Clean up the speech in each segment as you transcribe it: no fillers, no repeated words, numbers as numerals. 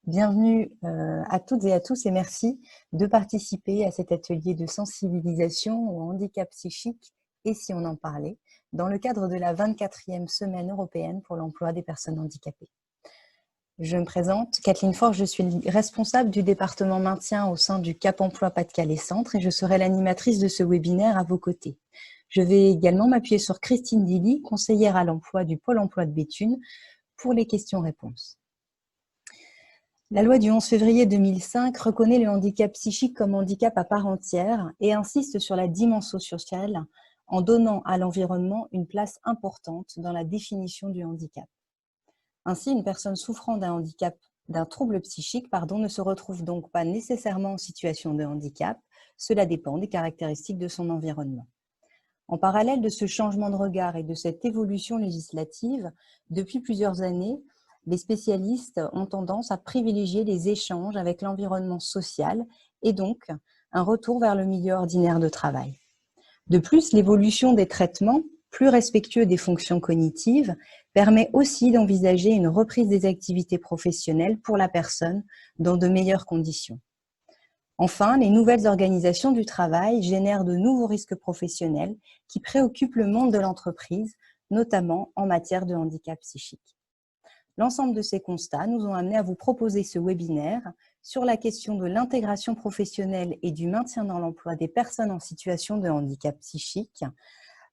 Bienvenue à toutes et à tous et merci de participer à cet atelier de sensibilisation au handicap psychique et si on en parlait, dans le cadre de la 24e semaine européenne pour l'emploi des personnes handicapées. Je me présente, Kathleen Forge, je suis responsable du département maintien au sein du Cap Emploi Pas-de-Calais Centre et je serai l'animatrice de ce webinaire à vos côtés. Je vais également m'appuyer sur Christine Dilly, conseillère à l'emploi du Pôle emploi de Béthune, pour les questions-réponses. La loi du 11 février 2005 reconnaît le handicap psychique comme handicap à part entière et insiste sur la dimension sociale en donnant à l'environnement une place importante dans la définition du handicap. Ainsi, une personne souffrant d'un trouble psychique, ne se retrouve donc pas nécessairement en situation de handicap. Cela dépend des caractéristiques de son environnement. En parallèle de ce changement de regard et de cette évolution législative, depuis plusieurs années, les spécialistes ont tendance à privilégier les échanges avec l'environnement social et donc un retour vers le milieu ordinaire de travail. De plus, l'évolution des traitements, plus respectueux des fonctions cognitives, permet aussi d'envisager une reprise des activités professionnelles pour la personne dans de meilleures conditions. Enfin, les nouvelles organisations du travail génèrent de nouveaux risques professionnels qui préoccupent le monde de l'entreprise, notamment en matière de handicap psychique. L'ensemble de ces constats nous ont amenés à vous proposer ce webinaire sur la question de l'intégration professionnelle et du maintien dans l'emploi des personnes en situation de handicap psychique,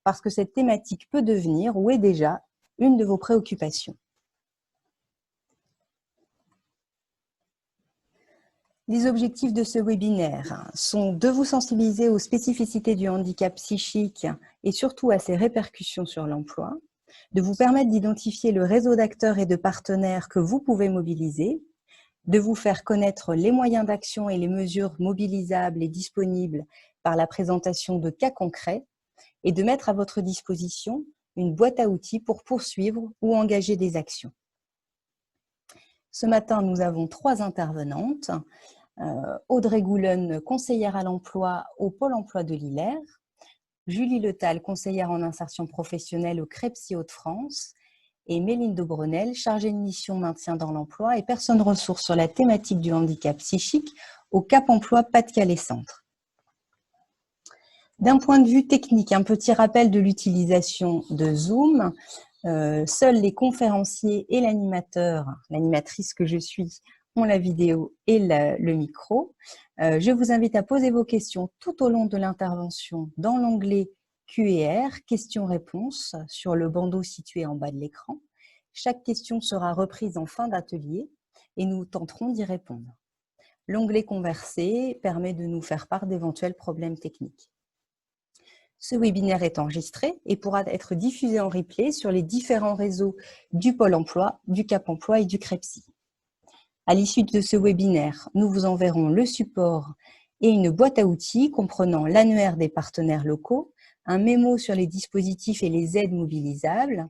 parce que cette thématique peut devenir, ou est déjà, une de vos préoccupations. Les objectifs de ce webinaire sont de vous sensibiliser aux spécificités du handicap psychique et surtout à ses répercussions sur l'emploi, de vous permettre d'identifier le réseau d'acteurs et de partenaires que vous pouvez mobiliser, de vous faire connaître les moyens d'action et les mesures mobilisables et disponibles par la présentation de cas concrets et de mettre à votre disposition une boîte à outils pour poursuivre ou engager des actions. Ce matin, nous avons 3 intervenantes. Audrey Goulon, conseillère à l'emploi au Pôle emploi de Lillers, Julie Letal, conseillère en insertion professionnelle au CREPSI Hauts-de-France, et Méline Dobrenel, chargée de mission maintien dans l'emploi et personne ressource sur la thématique du handicap psychique au Cap Emploi Pas-de-Calais Centre. D'un point de vue technique, un petit rappel de l'utilisation de Zoom. Seuls les conférenciers et l'animateur, l'animatrice que je suis, ont la vidéo et le micro. Je vous invite à poser vos questions tout au long de l'intervention dans l'onglet Q&R, questions-réponses, sur le bandeau situé en bas de l'écran. Chaque question sera reprise en fin d'atelier et nous tenterons d'y répondre. L'onglet Converser permet de nous faire part d'éventuels problèmes techniques. Ce webinaire est enregistré et pourra être diffusé en replay sur les différents réseaux du Pôle emploi, du Cap Emploi et du CREPSI. À l'issue de ce webinaire, nous vous enverrons le support et une boîte à outils comprenant l'annuaire des partenaires locaux, un mémo sur les dispositifs et les aides mobilisables,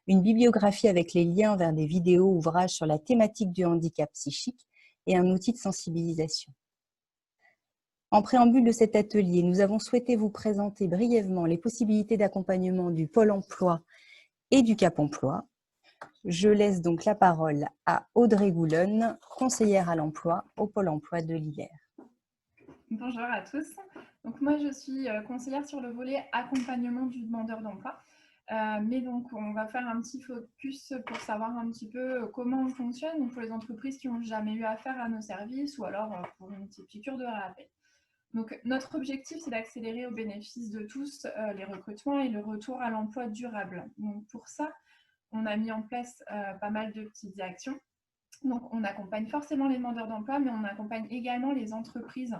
une bibliographie avec les liens vers des vidéos ouvrages sur la thématique du handicap psychique et un outil de sensibilisation. En préambule de cet atelier, nous avons souhaité vous présenter brièvement les possibilités d'accompagnement du Pôle emploi et du Cap Emploi. Je laisse donc la parole à Audrey Goulon, conseillère à l'emploi au Pôle emploi de Lillers. Bonjour à tous. Donc moi, je suis conseillère sur le volet accompagnement du demandeur d'emploi. Mais donc, on va faire un petit focus pour savoir un petit peu comment on fonctionne donc pour les entreprises qui n'ont jamais eu affaire à nos services ou alors pour une petite piqûre de rappel. Donc, notre objectif, c'est d'accélérer au bénéfice de tous les recrutements et le retour à l'emploi durable. Donc, pour ça, on a mis en place pas mal de petites actions. Donc, on accompagne forcément les demandeurs d'emploi, mais on accompagne également les entreprises.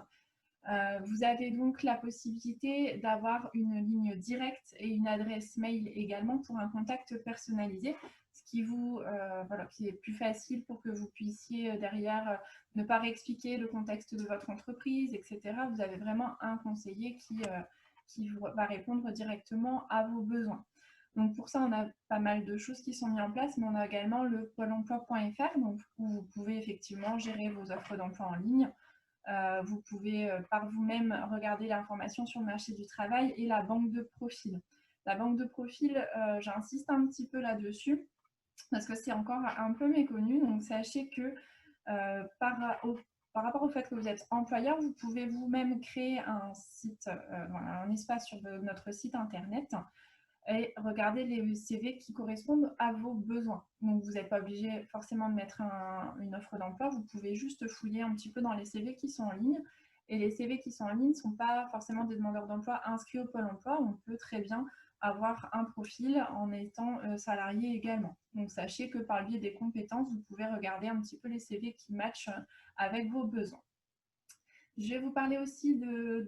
Vous avez donc la possibilité d'avoir une ligne directe et une adresse mail également pour un contact personnalisé, ce qui qui est plus facile pour que vous puissiez derrière ne pas réexpliquer le contexte de votre entreprise, etc. Vous avez vraiment un conseiller qui va répondre directement à vos besoins. Donc pour ça, on a pas mal de choses qui sont mises en place, mais on a également le pôle emploi.fr, où vous pouvez effectivement gérer vos offres d'emploi en ligne. Vous pouvez par vous-même regarder l'information sur le marché du travail et la banque de profil. La banque de profil, j'insiste un petit peu là-dessus parce que c'est encore un peu méconnu. Donc, sachez que Par rapport au fait que vous êtes employeur, vous pouvez vous-même créer un site, un espace sur notre site internet et regarder les CV qui correspondent à vos besoins. Donc, vous n'êtes pas obligé forcément de mettre une offre d'emploi, vous pouvez juste fouiller un petit peu dans les CV qui sont en ligne. Et les CV qui sont en ligne ne sont pas forcément des demandeurs d'emploi inscrits au Pôle emploi. On peut très bien avoir un profil en étant salarié également. Donc, sachez que par le biais des compétences, vous pouvez regarder un petit peu les CV qui matchent avec vos besoins. Je vais vous parler aussi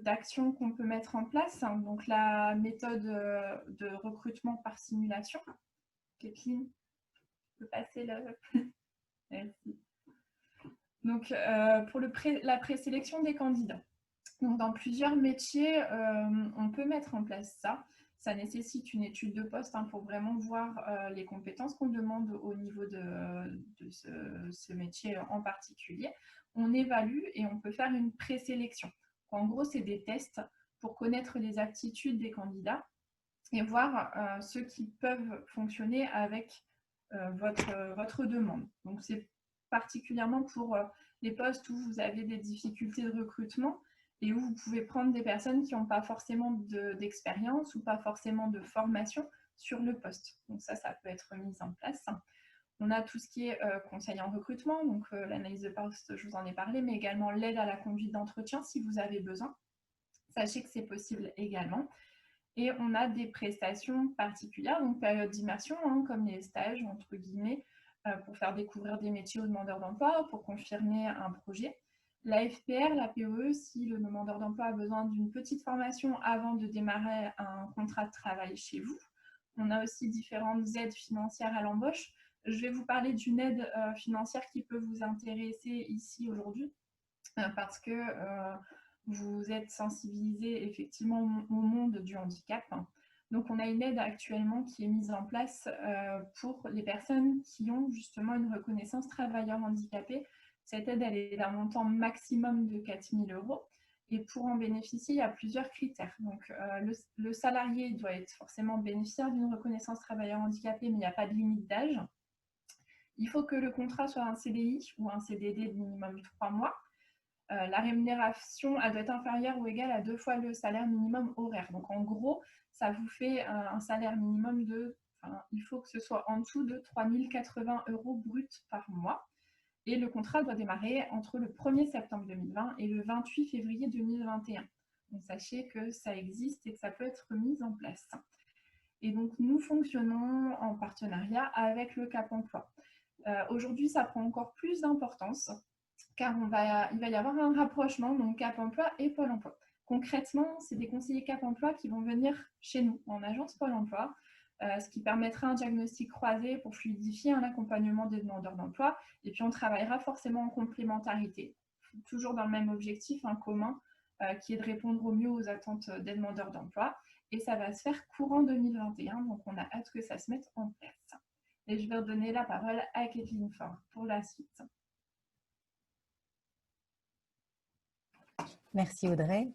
d'actions qu'on peut mettre en place. Donc, la méthode de recrutement par simulation. Kathleen, tu peux passer le... Merci. Donc, pour la présélection des candidats. Donc, dans plusieurs métiers, on peut mettre en place ça. Ça nécessite une étude de poste pour vraiment voir les compétences qu'on demande au niveau de ce métier en particulier. On évalue et on peut faire une présélection. En gros, c'est des tests pour connaître les aptitudes des candidats et voir ceux qui peuvent fonctionner avec votre demande. Donc, c'est particulièrement pour les postes où vous avez des difficultés de recrutement et où vous pouvez prendre des personnes qui n'ont pas forcément d'expérience ou pas forcément de formation sur le poste. Donc ça peut être mis en place. On a tout ce qui est conseil en recrutement, donc l'analyse de poste, je vous en ai parlé, mais également l'aide à la conduite d'entretien si vous avez besoin. Sachez que c'est possible également. Et on a des prestations particulières, donc période d'immersion, comme les stages, entre guillemets, pour faire découvrir des métiers aux demandeurs d'emploi, pour confirmer un projet. La FPR, la POE, si le demandeur d'emploi a besoin d'une petite formation avant de démarrer un contrat de travail chez vous. On a aussi différentes aides financières à l'embauche. Je vais vous parler d'une aide financière qui peut vous intéresser ici aujourd'hui, parce que vous êtes sensibilisé effectivement au monde du handicap. Donc, on a une aide actuellement qui est mise en place pour les personnes qui ont justement une reconnaissance travailleur handicapé. Cette aide, elle est d'un montant maximum de 4 000 €. Et pour en bénéficier, il y a plusieurs critères. Donc, le salarié doit être forcément bénéficiaire d'une reconnaissance travailleur handicapé, mais il n'y a pas de limite d'âge. Il faut que le contrat soit un CDI ou un CDD de minimum 3 mois. La rémunération, elle doit être inférieure ou égale à 2 fois le salaire minimum horaire. Donc, en gros, ça vous fait un salaire minimum il faut que ce soit en dessous de 3 080 € bruts par mois. Et le contrat doit démarrer entre le 1er septembre 2020 et le 28 février 2021. Donc, sachez que ça existe et que ça peut être mis en place. Et donc, nous fonctionnons en partenariat avec le Cap Emploi. Aujourd'hui, ça prend encore plus d'importance car il va y avoir un rapprochement, donc Cap Emploi et Pôle emploi. Concrètement, c'est des conseillers Cap Emploi qui vont venir chez nous en agence Pôle emploi, ce qui permettra un diagnostic croisé pour fluidifier un accompagnement des demandeurs d'emploi. Et puis, on travaillera forcément en complémentarité, toujours dans le même objectif, un commun, qui est de répondre au mieux aux attentes des demandeurs d'emploi. Et ça va se faire courant 2021, donc on a hâte que ça se mette en place. Et je vais redonner la parole à Kathleen Faure pour la suite. Merci Audrey.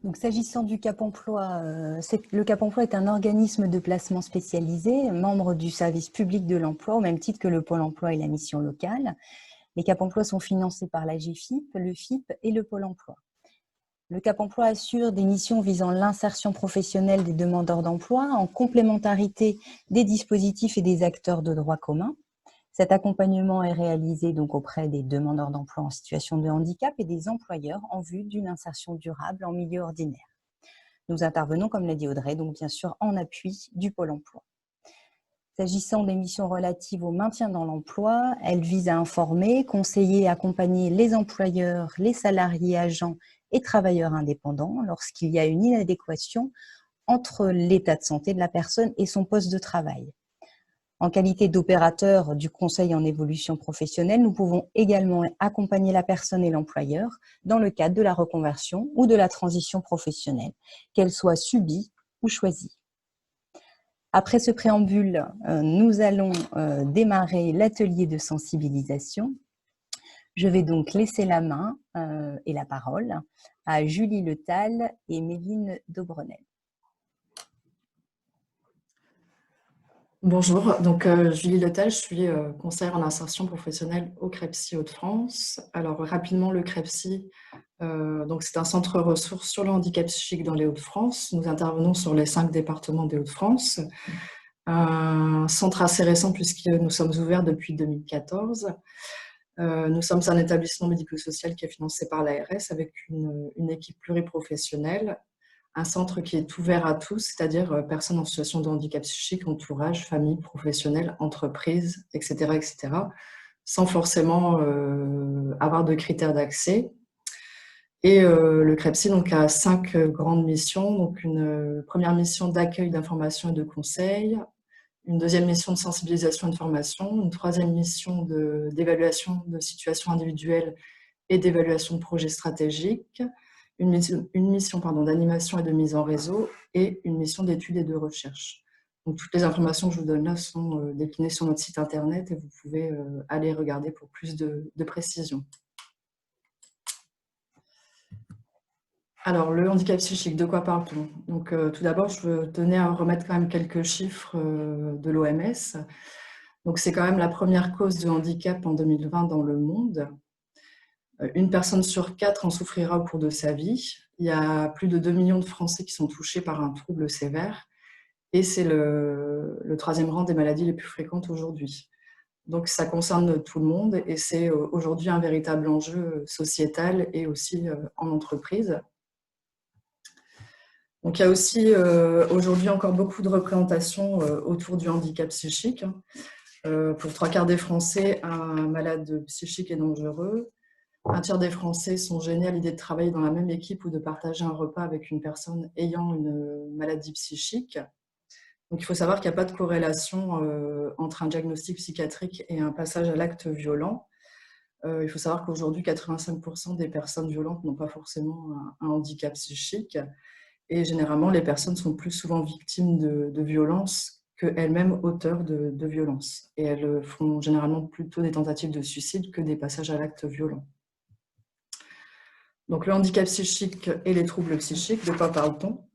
Donc, s'agissant du Cap Emploi, le Cap Emploi est un organisme de placement spécialisé, membre du service public de l'emploi, au même titre que le Pôle emploi et la mission locale. Les Cap Emploi sont financés par la GFIP, le FIP et le Pôle emploi. Le Cap Emploi assure des missions visant l'insertion professionnelle des demandeurs d'emploi en complémentarité des dispositifs et des acteurs de droit commun. Cet accompagnement est réalisé donc auprès des demandeurs d'emploi en situation de handicap et des employeurs en vue d'une insertion durable en milieu ordinaire. Nous intervenons, comme l'a dit Audrey, donc bien sûr en appui du Pôle emploi. S'agissant des missions relatives au maintien dans l'emploi, elles visent à informer, conseiller et accompagner les employeurs, les salariés, agents et travailleurs indépendants lorsqu'il y a une inadéquation entre l'état de santé de la personne et son poste de travail. En qualité d'opérateur du conseil en évolution professionnelle, nous pouvons également accompagner la personne et l'employeur dans le cadre de la reconversion ou de la transition professionnelle, qu'elle soit subie ou choisie. Après ce préambule, nous allons démarrer l'atelier de sensibilisation. Je vais donc laisser la main et la parole à Julie Letal et Méline Dobrenel. Bonjour, donc Julie Letel, je suis conseillère en insertion professionnelle au CREPSI Hauts-de-France. Alors rapidement, le CREPSI, donc c'est un centre ressources sur le handicap psychique dans les Hauts-de-France. Nous intervenons sur les 5 départements des Hauts-de-France. Un centre assez récent puisque nous sommes ouverts depuis 2014. Nous sommes un établissement médico-social qui est financé par l'ARS avec une équipe pluriprofessionnelle. Un centre qui est ouvert à tous, c'est-à-dire personnes en situation de handicap psychique, entourage, famille, professionnels, entreprise, etc., etc., sans forcément avoir de critères d'accès. Et le CREPSI donc, a 5 grandes missions. Donc, une première mission d'accueil, d'information et de conseil, une deuxième mission de sensibilisation et de formation, une troisième mission d'évaluation de situations individuelles et d'évaluation de projets stratégiques, une mission d'animation et de mise en réseau et une mission d'études et de recherche. Donc, toutes les informations que je vous donne là sont déclinées sur notre site internet et vous pouvez aller regarder pour plus de précision. Alors, le handicap psychique, de quoi parle-t-on? Donc, tout d'abord, je tenais à remettre quand même quelques chiffres de l'OMS. Donc, c'est quand même la première cause de handicap en 2020 dans le monde. Une personne sur 4 en souffrira au cours de sa vie. Il y a plus de 2 millions de Français qui sont touchés par un trouble sévère et c'est le 3e rang des maladies les plus fréquentes aujourd'hui. Donc ça concerne tout le monde et c'est aujourd'hui un véritable enjeu sociétal et aussi en entreprise. Donc il y a aussi aujourd'hui encore beaucoup de représentations autour du handicap psychique. Pour 3/4 des Français, un malade psychique est dangereux. Un tiers des Français sont gênés à l'idée de travailler dans la même équipe ou de partager un repas avec une personne ayant une maladie psychique. Donc, il faut savoir qu'il n'y a pas de corrélation entre un diagnostic psychiatrique et un passage à l'acte violent. Il faut savoir qu'aujourd'hui, 85% des personnes violentes n'ont pas forcément un handicap psychique. Et généralement, les personnes sont plus souvent victimes de violences qu'elles-mêmes auteurs de violences. Et elles font généralement plutôt des tentatives de suicide que des passages à l'acte violent. Donc, le handicap psychique et les troubles psychiques, de quoi parle-t-on?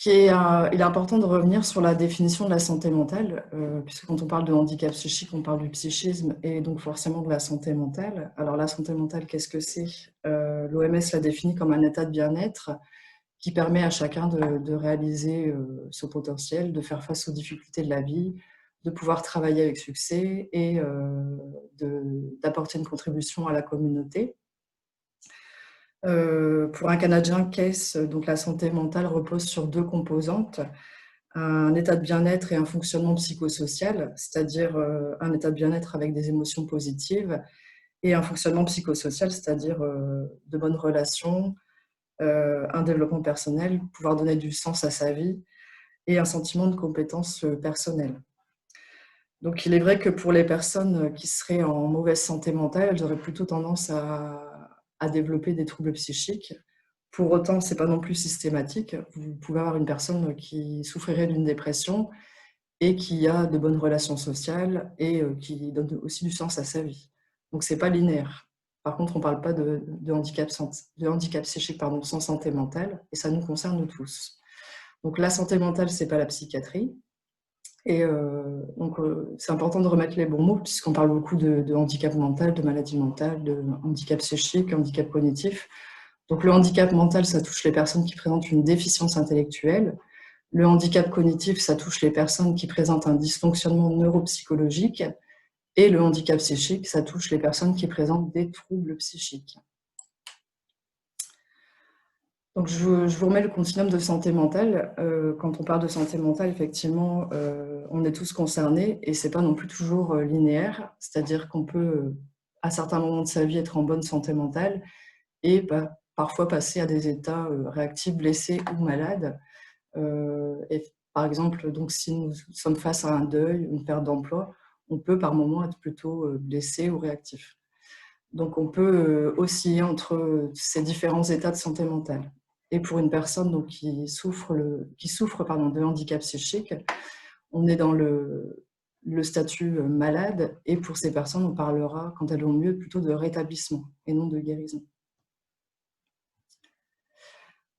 Il est important de revenir sur la définition de la santé mentale, puisque quand on parle de handicap psychique, on parle du psychisme et donc forcément de la santé mentale. Alors, la santé mentale, qu'est-ce que c'est? L'OMS la définit comme un état de bien-être qui permet à chacun de réaliser son potentiel, de faire face aux difficultés de la vie, de pouvoir travailler avec succès et d'apporter une contribution à la communauté. Pour un Canadien, CASE, donc la santé mentale repose sur 2 composantes, un état de bien-être et un fonctionnement psychosocial, c'est-à-dire un état de bien-être avec des émotions positives et un fonctionnement psychosocial, c'est-à-dire de bonnes relations, un développement personnel, pouvoir donner du sens à sa vie et un sentiment de compétence personnelle. Donc il est vrai que pour les personnes qui seraient en mauvaise santé mentale, elles auraient plutôt tendance à développer des troubles psychiques. Pour autant, ce n'est pas non plus systématique. Vous pouvez avoir une personne qui souffrirait d'une dépression et qui a de bonnes relations sociales et qui donne aussi du sens à sa vie. Donc, ce n'est pas linéaire. Par contre, on ne parle pas de handicap psychique sans santé mentale et ça nous concerne tous. Donc, la santé mentale, ce n'est pas la psychiatrie. Et donc, c'est important de remettre les bons mots puisqu'on parle beaucoup de handicap mental, de maladie mentale, de handicap psychique, handicap cognitif. Donc, le handicap mental, ça touche les personnes qui présentent une déficience intellectuelle. Le handicap cognitif, ça touche les personnes qui présentent un dysfonctionnement neuropsychologique. Et le handicap psychique, ça touche les personnes qui présentent des troubles psychiques. Donc, je vous remets le continuum de santé mentale. Quand on parle de santé mentale, effectivement, on est tous concernés et ce n'est pas non plus toujours linéaire. C'est-à-dire qu'on peut, à certains moments de sa vie, être en bonne santé mentale et parfois passer à des états réactifs, blessés ou malades. Et par exemple, donc, si nous sommes face à un deuil, une perte d'emploi, on peut par moment être plutôt blessé ou réactif. Donc on peut osciller entre ces différents états de santé mentale. Et pour une personne donc, qui souffre de handicap psychique, on est dans le statut malade et pour ces personnes, on parlera, quand elles vont mieux, plutôt de rétablissement et non de guérison.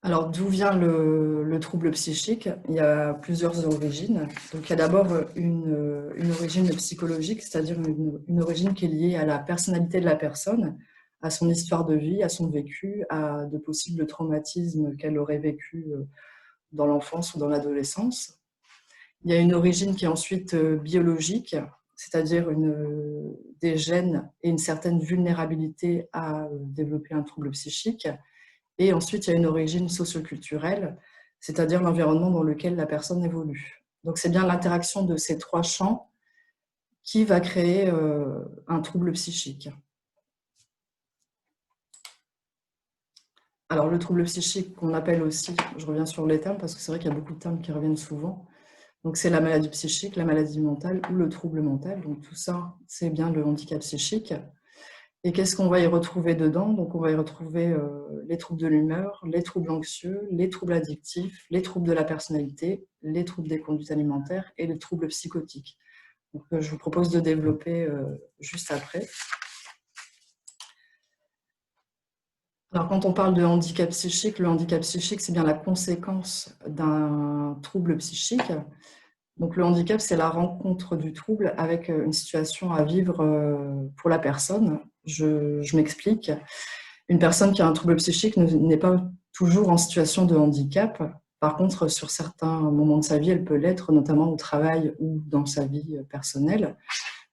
Alors, d'où vient le trouble psychique? Il y a plusieurs origines. Donc, il y a d'abord une origine psychologique, c'est-à-dire une origine qui est liée à la personnalité de la personne, à son histoire de vie, à son vécu, à de possibles traumatismes qu'elle aurait vécu dans l'enfance ou dans l'adolescence. Il y a une origine qui est ensuite biologique, c'est-à-dire des gènes et une certaine vulnérabilité à développer un trouble psychique. Et ensuite, il y a une origine socioculturelle, c'est-à-dire l'environnement dans lequel la personne évolue. Donc, c'est bien l'interaction de ces trois champs qui va créer un trouble psychique. Alors, le trouble psychique qu'on appelle aussi, je reviens sur les termes parce que c'est vrai qu'il y a beaucoup de termes qui reviennent souvent. Donc, c'est la maladie psychique, la maladie mentale ou le trouble mental. Donc, tout ça, c'est bien le handicap psychique. Et qu'est-ce qu'on va y retrouver dedans? Donc, on va y retrouver les troubles de l'humeur, les troubles anxieux, les troubles addictifs, les troubles de la personnalité, les troubles des conduites alimentaires et les troubles psychotiques. Donc, je vous propose de développer juste après. Alors, quand on parle de handicap psychique, le handicap psychique, c'est bien la conséquence d'un trouble psychique. Donc, le handicap, c'est la rencontre du trouble avec une situation à vivre pour la personne. Je m'explique. Une personne qui a un trouble psychique n'est pas toujours en situation de handicap. Par contre, sur certains moments de sa vie, elle peut l'être, notamment au travail ou dans sa vie personnelle.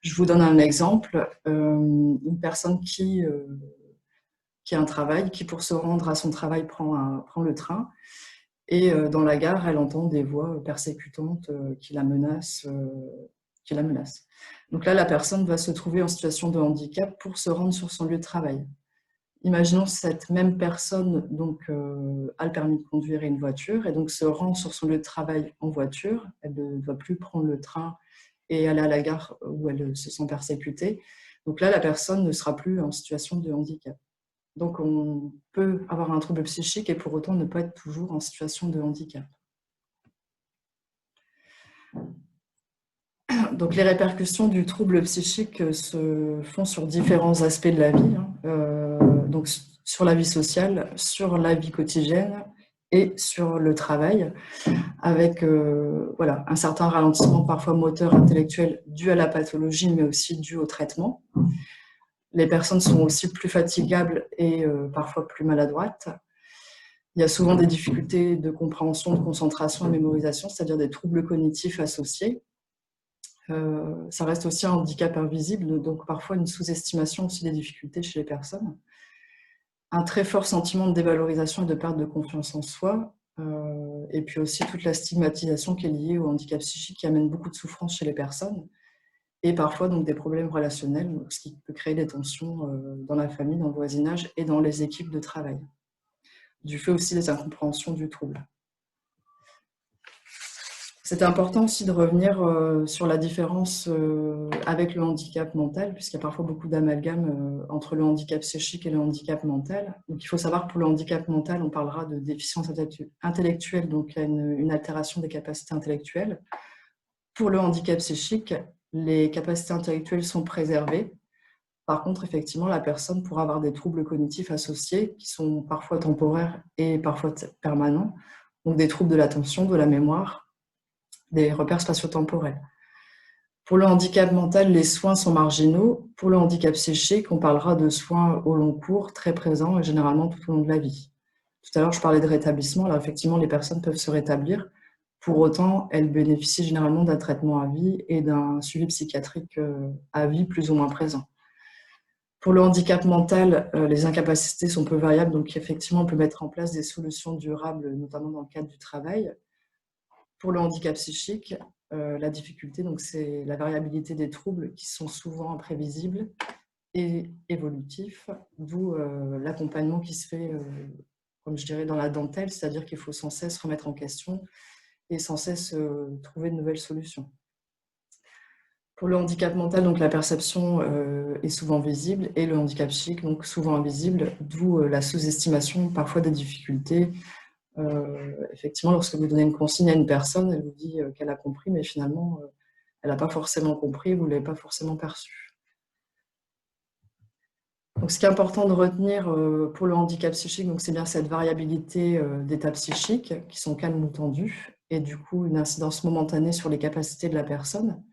Je vous donne un exemple. Une personne qui a un travail, qui pour se rendre à son travail prend le train. Et dans la gare, elle entend des voix persécutantes qui la menacent. Donc là, la personne va se trouver en situation de handicap pour se rendre sur son lieu de travail. Imaginons cette même personne donc, a le permis de conduire et une voiture et donc se rend sur son lieu de travail en voiture. Elle ne doit plus prendre le train et aller à la gare où elle se sent persécutée. Donc là, la personne ne sera plus en situation de handicap. Donc on peut avoir un trouble psychique et pour autant ne pas être toujours en situation de handicap. Donc les répercussions du trouble psychique se font sur différents aspects de la vie. Donc sur la vie sociale, sur la vie quotidienne et sur le travail, avec voilà, un certain ralentissement parfois moteur, intellectuel dû à la pathologie, mais aussi dû au traitement. Les personnes sont aussi plus fatigables et parfois plus maladroites. Il y a souvent des difficultés de compréhension, de concentration et de mémorisation, c'est-à-dire des troubles cognitifs associés. Ça reste aussi un handicap invisible, donc parfois une sous-estimation aussi des difficultés chez les personnes. Un très fort sentiment de dévalorisation et de perte de confiance en soi, et puis aussi toute la stigmatisation qui est liée au handicap psychique qui amène beaucoup de souffrance chez les personnes, et parfois donc des problèmes relationnels, ce qui peut créer des tensions dans la famille, dans le voisinage et dans les équipes de travail, du fait aussi des incompréhensions du trouble. C'est important aussi de revenir sur la différence avec le handicap mental, puisqu'il y a parfois beaucoup d'amalgame entre le handicap psychique et le handicap mental. Donc, il faut savoir que pour le handicap mental, on parlera de déficience intellectuelle, donc il y a une altération des capacités intellectuelles. Pour le handicap psychique, les capacités intellectuelles sont préservées. Par contre, effectivement, la personne pourra avoir des troubles cognitifs associés qui sont parfois temporaires et parfois permanents, donc des troubles de l'attention, de la mémoire, des repères spatio-temporels. Pour le handicap mental, les soins sont marginaux. Pour le handicap psychique, on parlera de soins au long cours, très présents et généralement tout au long de la vie. Tout à l'heure, je parlais de rétablissement. Alors effectivement, les personnes peuvent se rétablir. Pour autant, elles bénéficient généralement d'un traitement à vie et d'un suivi psychiatrique à vie plus ou moins présent. Pour le handicap mental, les incapacités sont peu variables, donc effectivement, on peut mettre en place des solutions durables, notamment dans le cadre du travail. Pour le handicap psychique, la difficulté, c'est la variabilité des troubles qui sont souvent imprévisibles et évolutifs, d'où l'accompagnement qui se fait, comme je dirais, dans la dentelle, c'est-à-dire qu'il faut sans cesse remettre en question et sans cesse trouver de nouvelles solutions. Pour le handicap mental, donc, la perception est souvent visible et le handicap psychique, donc souvent invisible, d'où la sous-estimation parfois des difficultés. Effectivement, lorsque vous donnez une consigne à une personne, elle vous dit qu'elle a compris, mais finalement, elle n'a pas forcément compris, vous ne l'avez pas forcément perçu. Donc, ce qui est important de retenir pour le handicap psychique, c'est bien cette variabilité d'états psychiques qui sont calmes ou tendus, et du coup une incidence momentanée sur les capacités de la personne,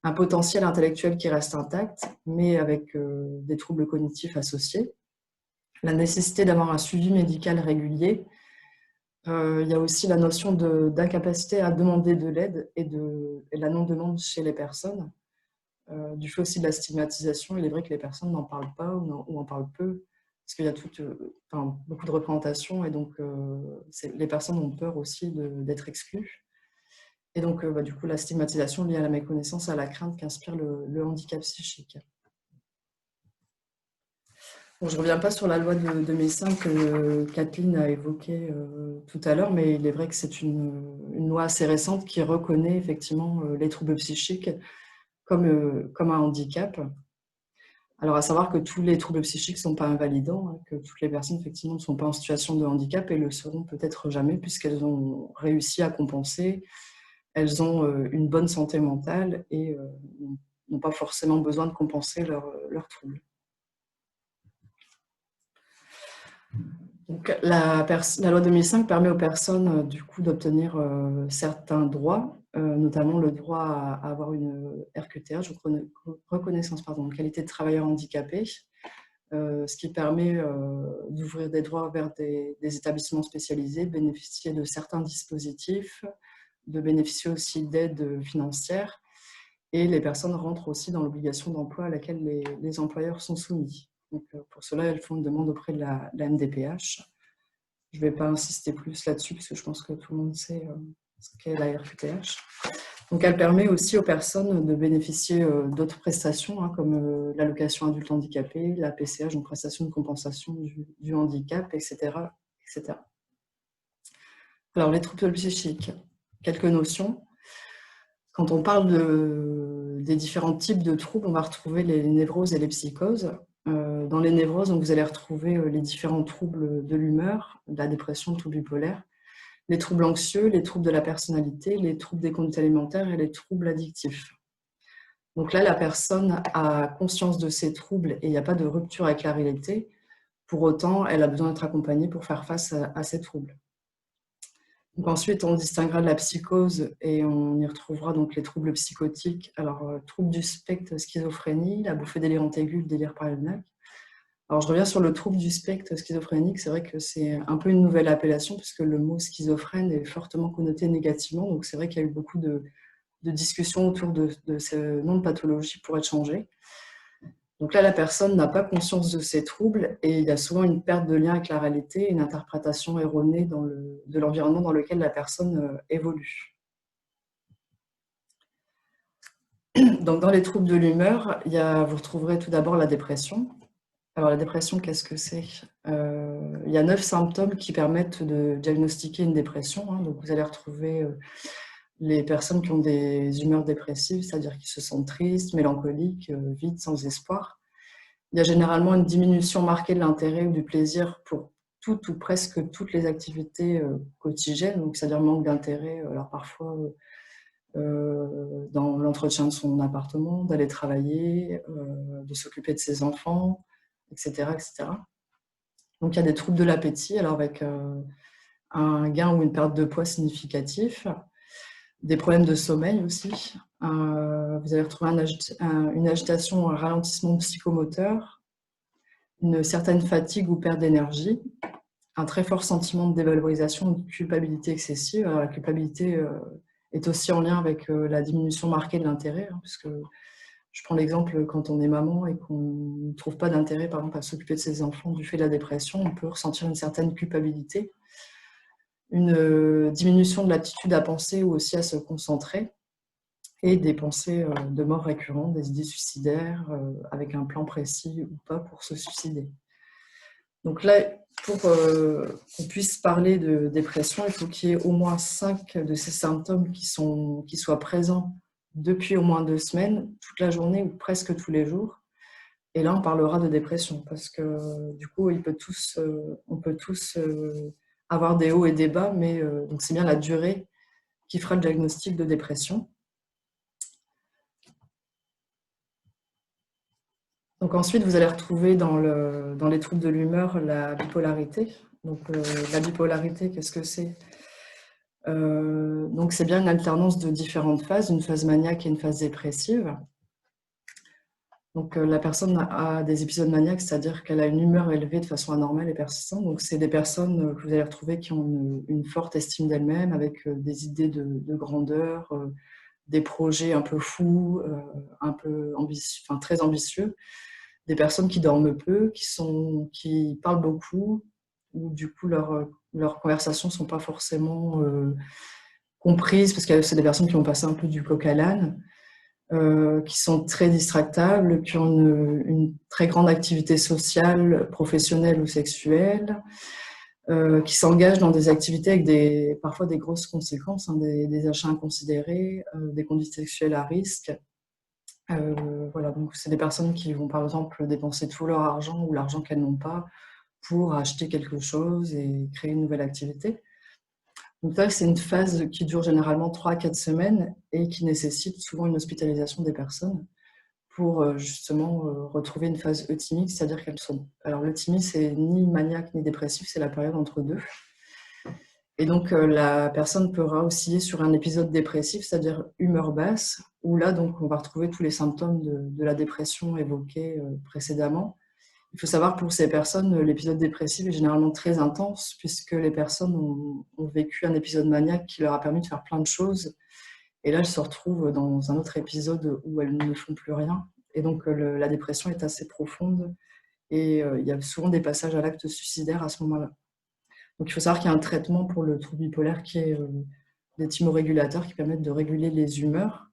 un potentiel intellectuel qui reste intact, mais avec des troubles cognitifs associés, la nécessité d'avoir un suivi médical régulier. Il y a aussi la notion d'incapacité à demander de l'aide et la non-demande chez les personnes. Du fait aussi de la stigmatisation, il est vrai que les personnes n'en parlent pas ou en parlent peu, parce qu'il y a beaucoup de représentations, et donc les personnes ont peur aussi d'être exclues. Et donc, du coup, la stigmatisation liée à la méconnaissance, à la crainte qu'inspire le handicap psychique. Bon, je ne reviens pas sur la loi de 2005 que Kathleen a évoquée tout à l'heure, mais il est vrai que c'est une loi assez récente qui reconnaît effectivement les troubles psychiques comme un handicap. Alors, à savoir que tous les troubles psychiques ne sont pas invalidants, hein, que toutes les personnes, effectivement, ne sont pas en situation de handicap et le seront peut-être jamais, puisqu'elles ont réussi à compenser, elles ont une bonne santé mentale et n'ont pas forcément besoin de compenser leurs troubles. Donc, la loi 2005 permet aux personnes du coup d'obtenir certains droits, notamment le droit à avoir une RQTH, reconnaissance de qualité de travailleur handicapé, ce qui permet d'ouvrir des droits vers des établissements spécialisés, de bénéficier de certains dispositifs, de bénéficier aussi d'aides financières, et les personnes rentrent aussi dans l'obligation d'emploi à laquelle les employeurs sont soumis. Donc, pour cela, elles font une demande auprès de la MDPH. Je ne vais pas insister plus là-dessus, parce que je pense que tout le monde sait ce qu'est la RQTH. Donc, elle permet aussi aux personnes de bénéficier d'autres prestations, hein, comme l'allocation adulte handicapé, la PCH, donc prestation de compensation du handicap, etc., etc. Alors, les troubles psychiques, quelques notions. Quand on parle des différents types de troubles, on va retrouver les névroses et les psychoses. Dans les névroses, donc, vous allez retrouver les différents troubles de l'humeur, de la dépression, le trouble bipolaire, les troubles anxieux, les troubles de la personnalité, les troubles des conduites alimentaires et les troubles addictifs. Donc là, la personne a conscience de ses troubles et il n'y a pas de rupture avec la réalité. Pour autant, elle a besoin d'être accompagnée pour faire face à ces troubles. Donc ensuite, on distinguera de la psychose et on y retrouvera donc les troubles psychotiques. Alors, troubles du spectre schizophrénie, la bouffée délirante aiguë, le délire paranoïaque. Alors, je reviens sur le trouble du spectre schizophrénique. C'est vrai que c'est un peu une nouvelle appellation puisque le mot schizophrène est fortement connoté négativement. Donc, c'est vrai qu'il y a eu beaucoup de discussions autour de ce nom de pathologie pour être changé. Donc là, la personne n'a pas conscience de ses troubles et il y a souvent une perte de lien avec la réalité, une interprétation erronée de l'environnement dans lequel la personne évolue. Donc, dans les troubles de l'humeur, vous retrouverez tout d'abord la dépression. Alors, la dépression, qu'est-ce que c'est ? Il y a 9 symptômes qui permettent de diagnostiquer une dépression. Hein. Donc, vous allez retrouver les personnes qui ont des humeurs dépressives, c'est-à-dire qui se sentent tristes, mélancoliques, vides, sans espoir. Il y a généralement une diminution marquée de l'intérêt ou du plaisir pour toutes ou presque toutes les activités quotidiennes, donc c'est-à-dire manque d'intérêt, alors parfois dans l'entretien de son appartement, d'aller travailler, de s'occuper de ses enfants, etc., etc. Donc il y a des troubles de l'appétit, alors avec un gain ou une perte de poids significatif, des problèmes de sommeil aussi. Vous allez retrouver une agitation, un ralentissement psychomoteur, une certaine fatigue ou perte d'énergie, un très fort sentiment de dévalorisation ou de culpabilité excessive. Alors, la culpabilité est aussi en lien avec la diminution marquée de l'intérêt, hein, puisque je prends l'exemple quand on est maman et qu'on ne trouve pas d'intérêt, par exemple, à s'occuper de ses enfants du fait de la dépression, on peut ressentir une certaine culpabilité, une diminution de l'aptitude à penser ou aussi à se concentrer, et des pensées de mort récurrentes, des idées suicidaires, avec un plan précis ou pas pour se suicider. Donc là, pour qu'on puisse parler de dépression, il faut qu'il y ait au moins 5 de ces symptômes qui soient présents depuis au moins 2 semaines, toute la journée ou presque tous les jours. Et là, on parlera de dépression parce que du coup, on peut tous avoir des hauts et des bas, mais donc c'est bien la durée qui fera le diagnostic de dépression. Donc ensuite, vous allez retrouver dans les troubles de l'humeur la bipolarité. Donc la bipolarité, qu'est-ce que c'est? Donc c'est bien une alternance de différentes phases, une phase maniaque et une phase dépressive. Donc la personne a des épisodes maniaques, c'est-à-dire qu'elle a une humeur élevée de façon anormale et persistante. Donc c'est des personnes que vous allez retrouver qui ont une forte estime d'elles-mêmes, avec des idées de grandeur, des projets un peu fous, un peu ambitieux, enfin très ambitieux. Des personnes qui dorment peu, qui parlent beaucoup, ou du coup leurs conversations ne sont pas forcément comprises, parce que c'est des personnes qui ont passé un peu du coq à l'âne, qui sont très distractables, qui ont une très grande activité sociale, professionnelle ou sexuelle, qui s'engagent dans des activités avec parfois des grosses conséquences, hein, des achats inconsidérés, des conduites sexuelles à risque. Voilà, donc c'est des personnes qui vont par exemple dépenser tout leur argent ou l'argent qu'elles n'ont pas pour acheter quelque chose et créer une nouvelle activité. Donc là, c'est une phase qui dure généralement 3 à 4 semaines et qui nécessite souvent une hospitalisation des personnes pour justement retrouver une phase euthymique, c'est-à-dire qu'elles sont... Alors l'euthymie, c'est ni maniaque ni dépressif, c'est la période entre deux. Et donc la personne pourra osciller sur un épisode dépressif, c'est-à-dire humeur basse, où là, donc, on va retrouver tous les symptômes de la dépression évoqués précédemment. Il faut savoir que pour ces personnes, l'épisode dépressif est généralement très intense, puisque les personnes ont vécu un épisode maniaque qui leur a permis de faire plein de choses. Et là, elles se retrouvent dans un autre épisode où elles ne font plus rien. Et donc, la dépression est assez profonde. Et il y a souvent des passages à l'acte suicidaire à ce moment-là. Donc, il faut savoir qu'il y a un traitement pour le trouble bipolaire qui est des thymorégulateurs qui permettent de réguler les humeurs.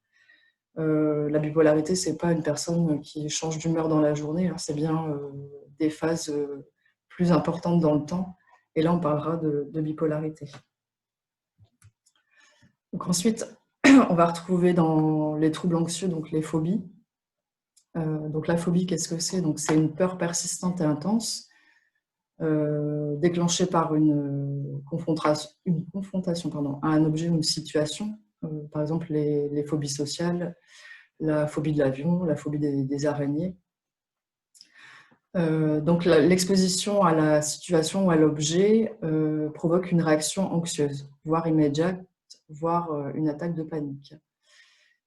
La bipolarité, ce n'est pas une personne qui change d'humeur dans la journée, hein, c'est bien des phases plus importantes dans le temps. Et là, on parlera de bipolarité. Donc ensuite, on va retrouver dans les troubles anxieux donc les phobies. Donc la phobie, qu'est-ce que c'est? Donc c'est une peur persistante et intense, déclenchée par une confrontation à un objet ou une situation. Par exemple, les phobies sociales, la phobie de l'avion, la phobie des araignées. Donc l'exposition à la situation ou à l'objet provoque une réaction anxieuse, voire immédiate, voire une attaque de panique.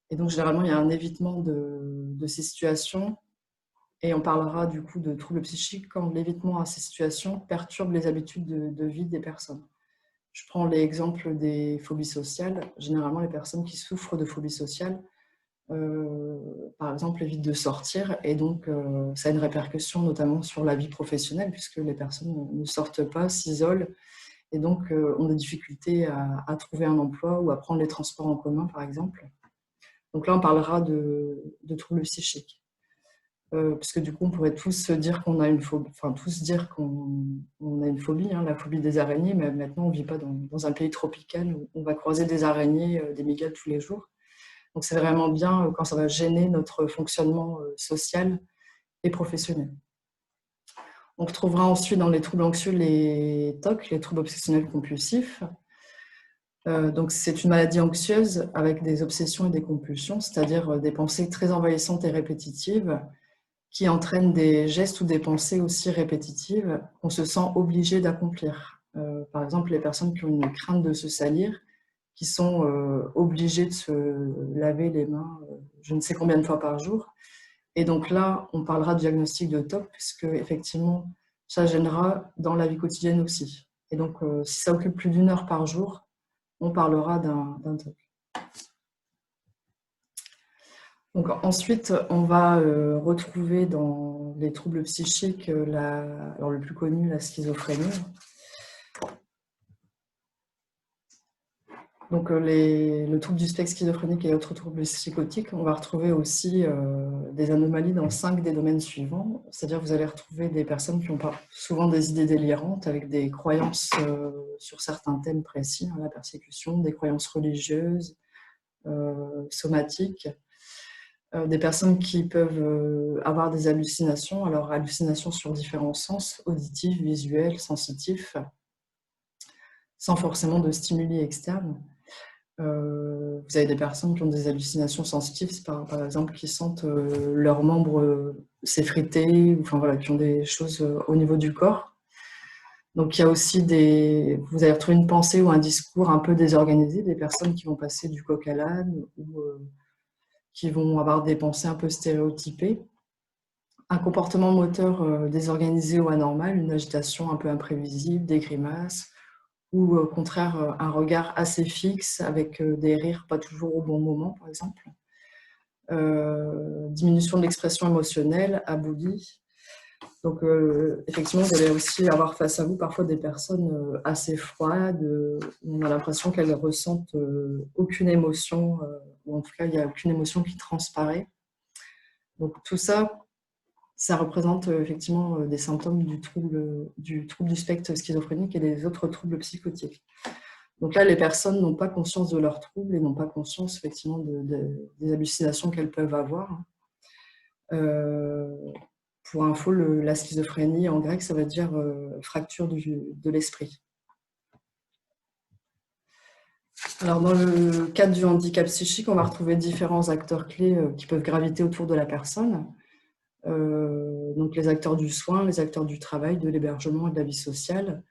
Et donc généralement, il y a un évitement de ces situations, et on parlera du coup de troubles psychiques quand l'évitement à ces situations perturbe les habitudes de vie des personnes. Je prends l'exemple des phobies sociales. Généralement, les personnes qui souffrent de phobies sociales, par exemple, évitent de sortir, et donc ça a une répercussion notamment sur la vie professionnelle, puisque les personnes ne sortent pas, s'isolent, et donc ont des difficultés à trouver un emploi ou à prendre les transports en commun, par exemple. Donc là, on parlera de troubles psychiques. Parce que du coup, on pourrait tous se dire qu'on a une phobie, enfin tous dire qu'on a une phobie, hein, la phobie des araignées, mais maintenant on ne vit pas dans un pays tropical où on va croiser des araignées, des migales tous les jours. Donc c'est vraiment bien quand ça va gêner notre fonctionnement social et professionnel. On retrouvera ensuite dans les troubles anxieux les TOC, les troubles obsessionnels compulsifs. Donc c'est une maladie anxieuse avec des obsessions et des compulsions, c'est-à-dire des pensées très envahissantes et répétitives qui entraînent des gestes ou des pensées aussi répétitives qu'on se sent obligé d'accomplir. Par exemple, les personnes qui ont une crainte de se salir, qui sont obligées de se laver les mains je ne sais combien de fois par jour. Et donc là, on parlera de diagnostic de TOC, puisque effectivement, ça gênera dans la vie quotidienne aussi. Et donc, si ça occupe plus d'1 heure par jour, on parlera d'un TOC. Donc ensuite, on va retrouver dans les troubles psychiques, alors le plus connu, la schizophrénie. Donc le trouble du spectre schizophrénique et autres troubles psychotiques, on va retrouver aussi des anomalies dans 5 des domaines suivants. C'est-à-dire que vous allez retrouver des personnes qui ont souvent des idées délirantes avec des croyances sur certains thèmes précis, hein, la persécution, des croyances religieuses, somatiques. Des personnes qui peuvent avoir des hallucinations, alors hallucinations sur différents sens, auditifs, visuels, sensitifs, sans forcément de stimuli externes. Vous avez des personnes qui ont des hallucinations sensitives, par exemple, qui sentent leurs membres s'effriter, enfin voilà, qui ont des choses au niveau du corps. Donc il y a aussi vous allez retrouver une pensée ou un discours un peu désorganisé, des personnes qui vont passer du coq à l'âne ou qui vont avoir des pensées un peu stéréotypées. Un comportement moteur désorganisé ou anormal, une agitation un peu imprévisible, des grimaces, ou au contraire un regard assez fixe avec des rires pas toujours au bon moment, par exemple. Diminution de l'expression émotionnelle, aboulie. Donc effectivement, vous allez aussi avoir face à vous parfois des personnes assez froides, où on a l'impression qu'elles ressentent aucune émotion, ou en tout cas il n'y a aucune émotion qui transparaît. Donc tout ça, ça représente effectivement des symptômes du trouble du spectre schizophrénique et des autres troubles psychotiques. Donc là, les personnes n'ont pas conscience de leurs troubles et n'ont pas conscience effectivement des hallucinations qu'elles peuvent avoir. Pour info, la schizophrénie en grec, ça veut dire fracture de l'esprit. Alors dans le cadre du handicap psychique, on va retrouver différents acteurs clés qui peuvent graviter autour de la personne. Donc les acteurs du soin, les acteurs du travail, de l'hébergement et de la vie sociale.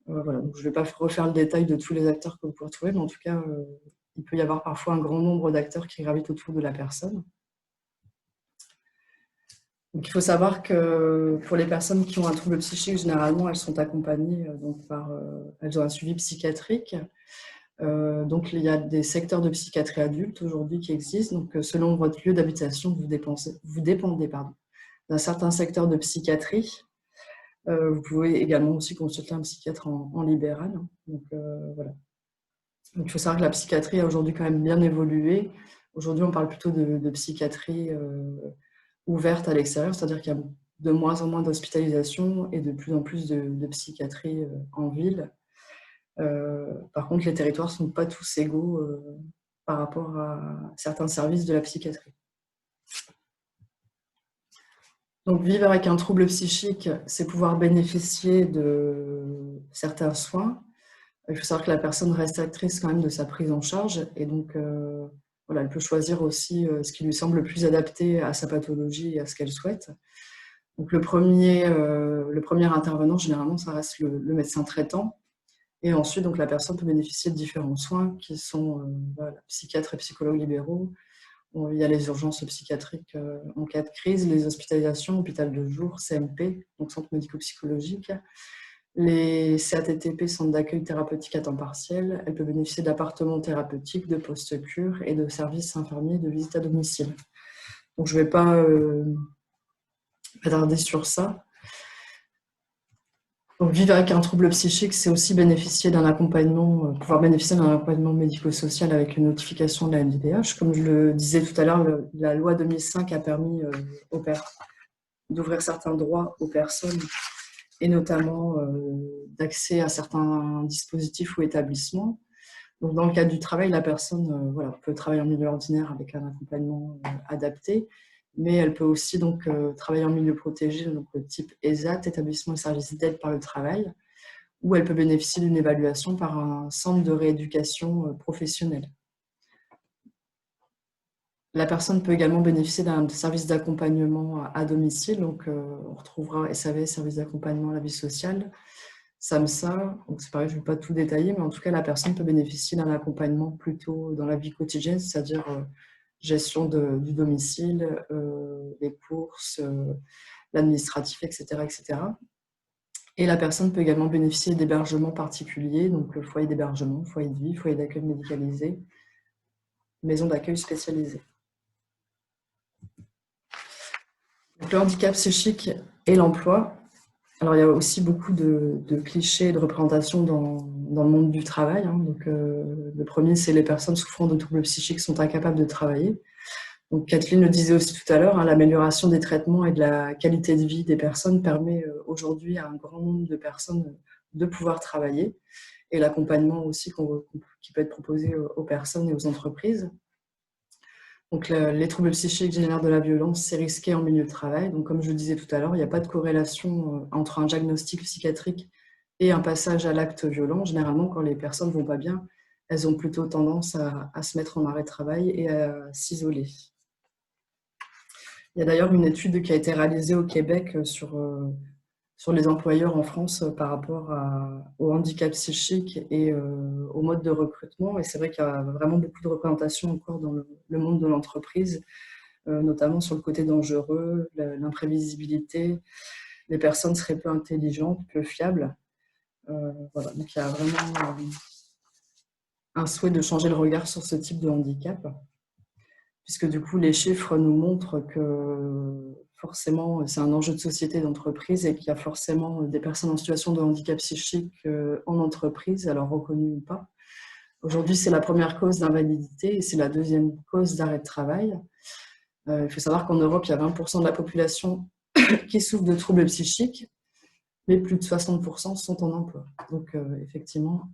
Voilà, donc je ne vais pas refaire le détail de tous les acteurs que vous pouvez retrouver, mais en tout cas, il peut y avoir parfois un grand nombre d'acteurs qui gravitent autour de la personne. Donc il faut savoir que pour les personnes qui ont un trouble psychique, généralement, elles sont accompagnées elles ont un suivi psychiatrique. Donc il y a des secteurs de psychiatrie adulte aujourd'hui qui existent. Donc selon votre lieu d'habitation, vous dépendez d'un certain secteur de psychiatrie. Vous pouvez également aussi consulter un psychiatre en libéral. Donc voilà. Donc il faut savoir que la psychiatrie a aujourd'hui quand même bien évolué. Aujourd'hui, on parle plutôt de psychiatrie ouverte à l'extérieur, c'est-à-dire qu'il y a de moins en moins d'hospitalisation et de plus en plus de psychiatrie en ville. Par contre, les territoires ne sont pas tous égaux par rapport à certains services de la psychiatrie. Donc, vivre avec un trouble psychique, c'est pouvoir bénéficier de certains soins. Il faut savoir que la personne reste actrice quand même de sa prise en charge et donc voilà, elle peut choisir aussi ce qui lui semble le plus adapté à sa pathologie et à ce qu'elle souhaite. Donc, le premier intervenant, généralement, ça reste le médecin traitant. Et ensuite, donc, la personne peut bénéficier de différents soins qui sont voilà, psychiatres et psychologues libéraux. Il y a les urgences psychiatriques en cas de crise, les hospitalisations, hôpital de jour, CMP, donc centre médico-psychologique, les CATTP, centres d'accueil thérapeutique à temps partiel. Elle peut bénéficier d'appartements thérapeutiques, de post-cure et de services infirmiers de visite à domicile. Donc je ne vais pas m'attarder sur ça. Donc, vivre avec un trouble psychique, c'est aussi bénéficier d'un accompagnement, pouvoir bénéficier d'un accompagnement médico-social avec une notification de la MDPH. Comme je le disais tout à l'heure, la loi 2005 a permis d'ouvrir certains droits aux personnes et notamment d'accès à certains dispositifs ou établissements. Donc, dans le cadre du travail, la personne voilà, peut travailler en milieu ordinaire avec un accompagnement adapté, mais elle peut aussi donc, travailler en milieu protégé, donc type ESAT, établissement et service d'aide par le travail, où elle peut bénéficier d'une évaluation par un centre de rééducation professionnelle. La personne peut également bénéficier d'un service d'accompagnement à domicile, donc on retrouvera SAV, service d'accompagnement à la vie sociale, SAMSA, donc c'est pareil, je ne vais pas tout détailler, mais en tout cas, la personne peut bénéficier d'un accompagnement plutôt dans la vie quotidienne, c'est-à-dire gestion du domicile, les courses, l'administratif, etc., etc. Et la personne peut également bénéficier d'hébergements particuliers, donc le foyer d'hébergement, foyer de vie, foyer d'accueil médicalisé, maison d'accueil spécialisée. Donc, le handicap psychique et l'emploi. Alors, il y a aussi beaucoup de clichés et de représentations dans le monde du travail. Hein. Donc, le premier, c'est les personnes souffrant de troubles psychiques sont incapables de travailler. Donc, Kathleen le disait aussi tout à l'heure, hein, l'amélioration des traitements et de la qualité de vie des personnes permet aujourd'hui à un grand nombre de personnes de pouvoir travailler et l'accompagnement aussi qui peut être proposé aux personnes et aux entreprises. Donc, les troubles psychiques génèrent de la violence, c'est risqué en milieu de travail. Donc, comme je le disais tout à l'heure, il n'y a pas de corrélation entre un diagnostic psychiatrique et un passage à l'acte violent. Généralement, quand les personnes ne vont pas bien, elles ont plutôt tendance à se mettre en arrêt de travail et à s'isoler. Il y a d'ailleurs une étude qui a été réalisée au Québec sur les employeurs en France par rapport au handicap psychique et au mode de recrutement. Et c'est vrai qu'il y a vraiment beaucoup de représentations encore dans le monde de l'entreprise, notamment sur le côté dangereux, l'imprévisibilité. Les personnes seraient peu intelligentes, peu fiables. Voilà. Donc il y a vraiment un souhait de changer le regard sur ce type de handicap, puisque du coup les chiffres nous montrent que forcément c'est un enjeu de société, d'entreprise, et qu'il y a forcément des personnes en situation de handicap psychique en entreprise, alors reconnues ou pas. Aujourd'hui, c'est la première cause d'invalidité et c'est la deuxième cause d'arrêt de travail. Il faut savoir qu'en Europe, il y a 20% de la population qui souffre de troubles psychiques, mais plus de 60% sont en emploi. Donc, effectivement,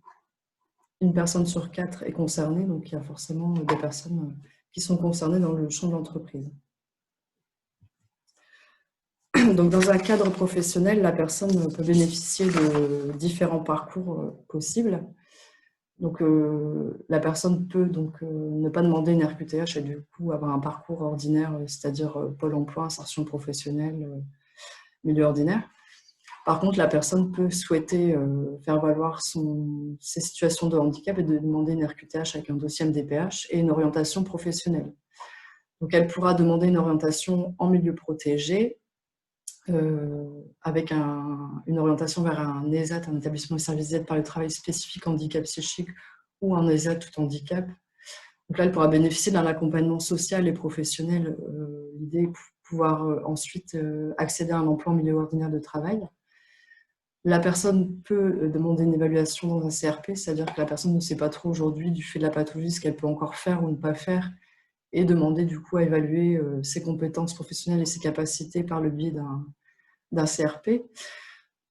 une personne sur 4 est concernée, donc il y a forcément des personnes qui sont concernées dans le champ de l'entreprise. Donc, dans un cadre professionnel, la personne peut bénéficier de différents parcours possibles. Donc, la personne peut donc, ne pas demander une RQTH et du coup avoir un parcours ordinaire, c'est-à-dire Pôle emploi, insertion professionnelle, milieu ordinaire. Par contre, la personne peut souhaiter faire valoir ses situations de handicap et de demander une RQTH avec un dossier MDPH et une orientation professionnelle. Donc, elle pourra demander une orientation en milieu protégé avec une orientation vers un ESAT, un établissement de services d'aide par le travail spécifique handicap psychique, ou un ESAT tout handicap. Donc là, elle pourra bénéficier d'un accompagnement social et professionnel. L'idée est de pouvoir ensuite accéder à un emploi en milieu ordinaire de travail. La personne peut demander une évaluation dans un CRP, c'est-à-dire que la personne ne sait pas trop aujourd'hui, du fait de la pathologie, ce qu'elle peut encore faire ou ne pas faire, et demander du coup à évaluer ses compétences professionnelles et ses capacités par le biais d'un CRP.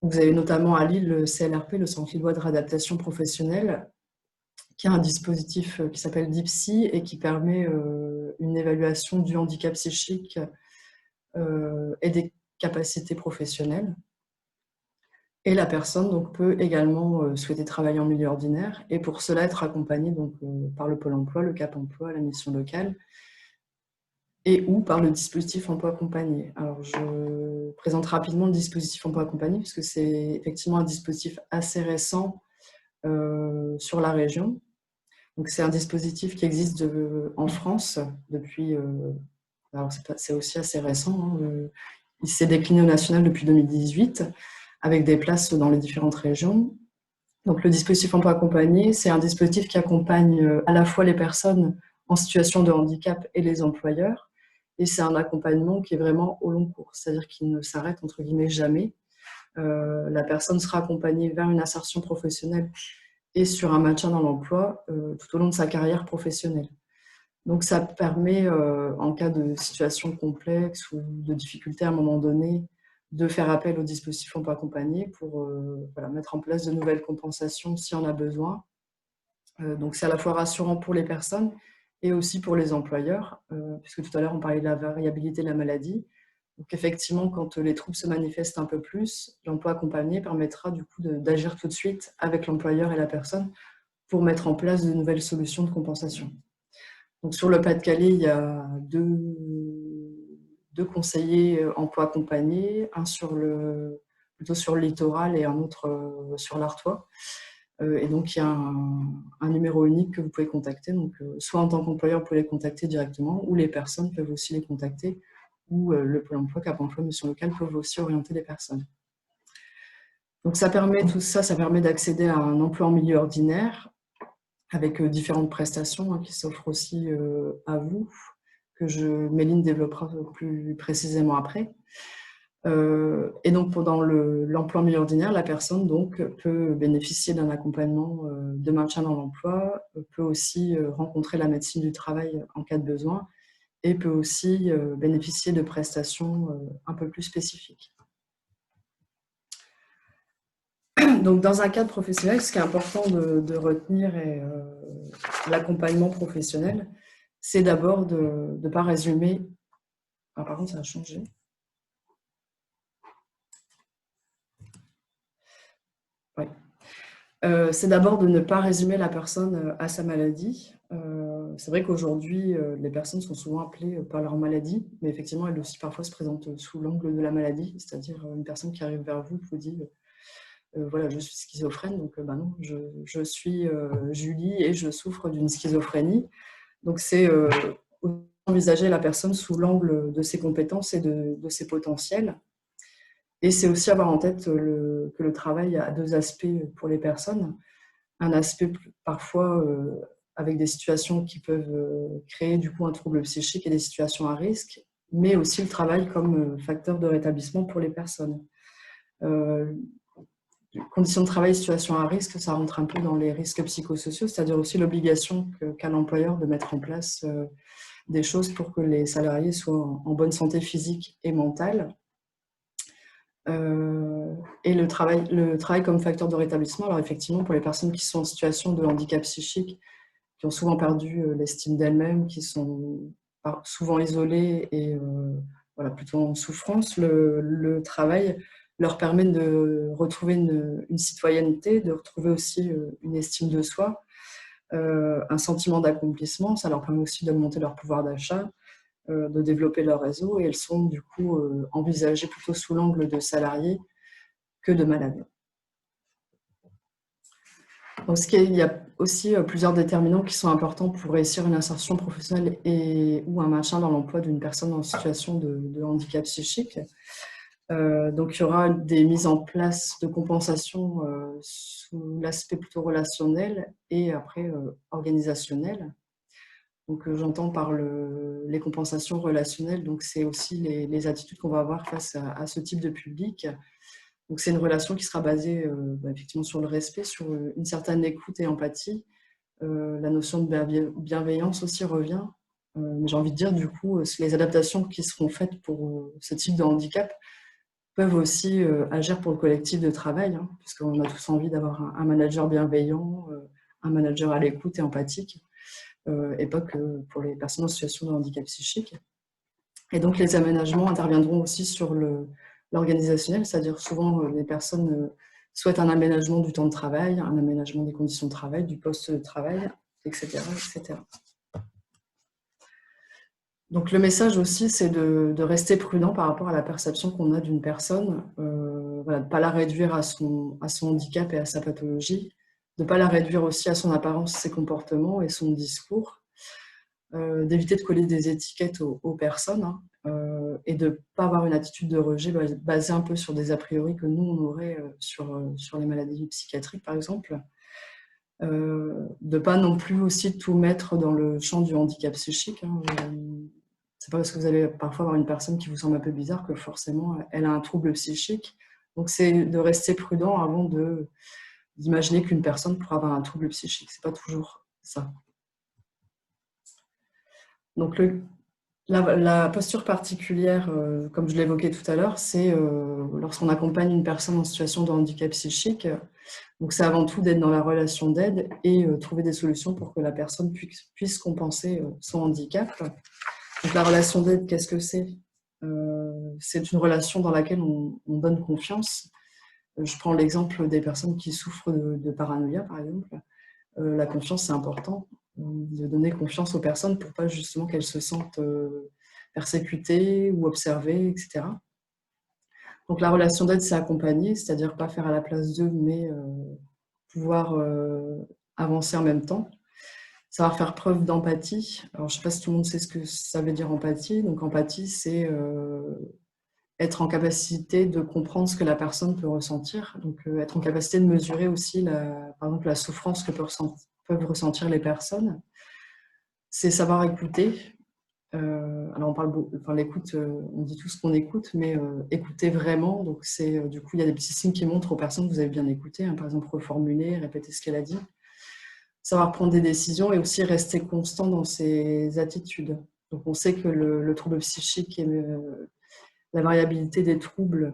Vous avez notamment à Lille le CLRP, le Centre lillois de réadaptation professionnelle, qui a un dispositif qui s'appelle DIPSY et qui permet une évaluation du handicap psychique et des capacités professionnelles. Et la personne donc, peut également souhaiter travailler en milieu ordinaire et pour cela être accompagnée donc, par le Pôle emploi, le Cap emploi, la mission locale et ou par le dispositif emploi accompagné. Alors je présente rapidement le dispositif emploi accompagné puisque c'est effectivement un dispositif assez récent sur la région. Donc c'est un dispositif qui existe en France depuis, alors c'est aussi assez récent, hein, il s'est décliné au national depuis 2018 avec des places dans les différentes régions. Donc le dispositif emploi accompagné, c'est un dispositif qui accompagne à la fois les personnes en situation de handicap et les employeurs. Et c'est un accompagnement qui est vraiment au long cours, c'est-à-dire qu'il ne s'arrête entre guillemets jamais. La personne sera accompagnée vers une insertion professionnelle et sur un maintien dans l'emploi tout au long de sa carrière professionnelle. Donc ça permet, en cas de situation complexe ou de difficulté à un moment donné, de faire appel au dispositif emploi accompagné pour mettre en place de nouvelles compensations si on a besoin. Donc c'est à la fois rassurant pour les personnes et aussi pour les employeurs, puisque tout à l'heure on parlait de la variabilité de la maladie. Donc effectivement, quand les troubles se manifestent un peu plus, l'emploi accompagné permettra du coup d'agir tout de suite avec l'employeur et la personne pour mettre en place de nouvelles solutions de compensation. Donc sur le Pas-de-Calais, il y a deux conseillers emploi accompagné, un plutôt sur le littoral et un autre sur l'Artois. Et donc il y a un numéro unique que vous pouvez contacter. Donc soit en tant qu'employeur, vous pouvez les contacter directement, ou les personnes peuvent aussi les contacter, ou le Pôle emploi, Cap emploi, mission locale peuvent aussi orienter les personnes. Donc tout ça, ça permet d'accéder à un emploi en milieu ordinaire avec différentes prestations qui s'offrent aussi à vous, que Méline développera plus précisément après. Et donc, pendant l'emploi en milieu ordinaire, la personne donc, peut bénéficier d'un accompagnement de maintien dans l'emploi, peut aussi rencontrer la médecine du travail en cas de besoin, et peut aussi bénéficier de prestations un peu plus spécifiques. Donc, dans un cadre professionnel, ce qui est important de retenir est l'accompagnement professionnel, c'est d'abord de ne pas résumer. Ah, par contre, ça a changé. Ouais. C'est d'abord de ne pas résumer la personne à sa maladie. C'est vrai qu'aujourd'hui, les personnes sont souvent appelées par leur maladie, mais effectivement, elles aussi parfois se présentent sous l'angle de la maladie, c'est-à-dire une personne qui arrive vers vous dit voilà, je suis schizophrène, donc bah non, je suis Julie et je souffre d'une schizophrénie. Donc c'est envisager la personne sous l'angle de ses compétences et de ses potentiels. Et c'est aussi avoir en tête que le travail a deux aspects pour les personnes. Un aspect parfois avec des situations qui peuvent créer du coup un trouble psychique et des situations à risque, mais aussi le travail comme facteur de rétablissement pour les personnes. Conditions de travail, situation à risque, ça rentre un peu dans les risques psychosociaux, c'est-à-dire aussi l'obligation qu'a l'employeur de mettre en place des choses pour que les salariés soient en bonne santé physique et mentale. Et le travail comme facteur de rétablissement, alors effectivement, pour les personnes qui sont en situation de handicap psychique, qui ont souvent perdu l'estime d'elles-mêmes, qui sont souvent isolées et voilà, plutôt en souffrance, le travail leur permet de retrouver une citoyenneté, de retrouver aussi une estime de soi, un sentiment d'accomplissement. Ça leur permet aussi d'augmenter leur pouvoir d'achat, de développer leur réseau, et elles sont du coup envisagées plutôt sous l'angle de salariés que de malades. Donc, il y a aussi plusieurs déterminants qui sont importants pour réussir une insertion professionnelle ou un maintien dans l'emploi d'une personne en situation de handicap psychique. Donc, il y aura des mises en place de compensation sous l'aspect plutôt relationnel et après organisationnel. Donc, j'entends par les compensations relationnelles, donc c'est aussi les attitudes qu'on va avoir face à ce type de public. Donc, c'est une relation qui sera basée effectivement sur le respect, sur une certaine écoute et empathie. La notion de bienveillance aussi revient. Mais j'ai envie de dire, du coup, les adaptations qui seront faites pour ce type de handicap peuvent aussi agir pour le collectif de travail, hein, puisqu'on a tous envie d'avoir un manager bienveillant, un manager à l'écoute et empathique, et pas que pour les personnes en situation de handicap psychique. Et donc, les aménagements interviendront aussi sur l'organisationnel, c'est-à-dire souvent les personnes souhaitent un aménagement du temps de travail, un aménagement des conditions de travail, du poste de travail, etc. etc. Donc le message aussi, c'est de rester prudent par rapport à la perception qu'on a d'une personne, voilà, de ne pas la réduire à son handicap et à sa pathologie, de ne pas la réduire aussi à son apparence, ses comportements et son discours, d'éviter de coller des étiquettes aux personnes, hein, et de ne pas avoir une attitude de rejet basée un peu sur des a priori que nous, on aurait sur les maladies psychiatriques, par exemple. De ne pas non plus aussi tout mettre dans le champ du handicap psychique, hein. C'est pas parce que vous allez parfois avoir une personne qui vous semble un peu bizarre que forcément elle a un trouble psychique. Donc c'est de rester prudent avant d'imaginer qu'une personne pourra avoir un trouble psychique. C'est pas toujours ça. Donc la posture particulière, comme je l'évoquais tout à l'heure, c'est lorsqu'on accompagne une personne en situation de handicap psychique. Donc c'est avant tout d'être dans la relation d'aide et trouver des solutions pour que la personne puisse compenser son handicap. Donc la relation d'aide, qu'est-ce que c'est ? C'est une relation dans laquelle on donne confiance. Je prends l'exemple des personnes qui souffrent de paranoïa, par exemple. La confiance, c'est important, de donner confiance aux personnes pour pas justement qu'elles se sentent persécutées ou observées, etc. Donc la relation d'aide, c'est accompagner, c'est-à-dire pas faire à la place d'eux, mais pouvoir avancer en même temps. Savoir faire preuve d'empathie. Alors, je ne sais pas si tout le monde sait ce que ça veut dire empathie. Donc, empathie, c'est être en capacité de comprendre ce que la personne peut ressentir. Donc, être en capacité de mesurer aussi, par exemple, la souffrance que peuvent ressentir les personnes. C'est savoir écouter. Alors, on parle l'écoute, on dit tout ce qu'on écoute, mais écouter vraiment. Donc, c'est du coup, il y a des petits signes qui montrent aux personnes que vous avez bien écouté. Hein, par exemple, reformuler, répéter ce qu'elle a dit. Savoir prendre des décisions et aussi rester constant dans ses attitudes. Donc on sait que le trouble psychique et la variabilité des troubles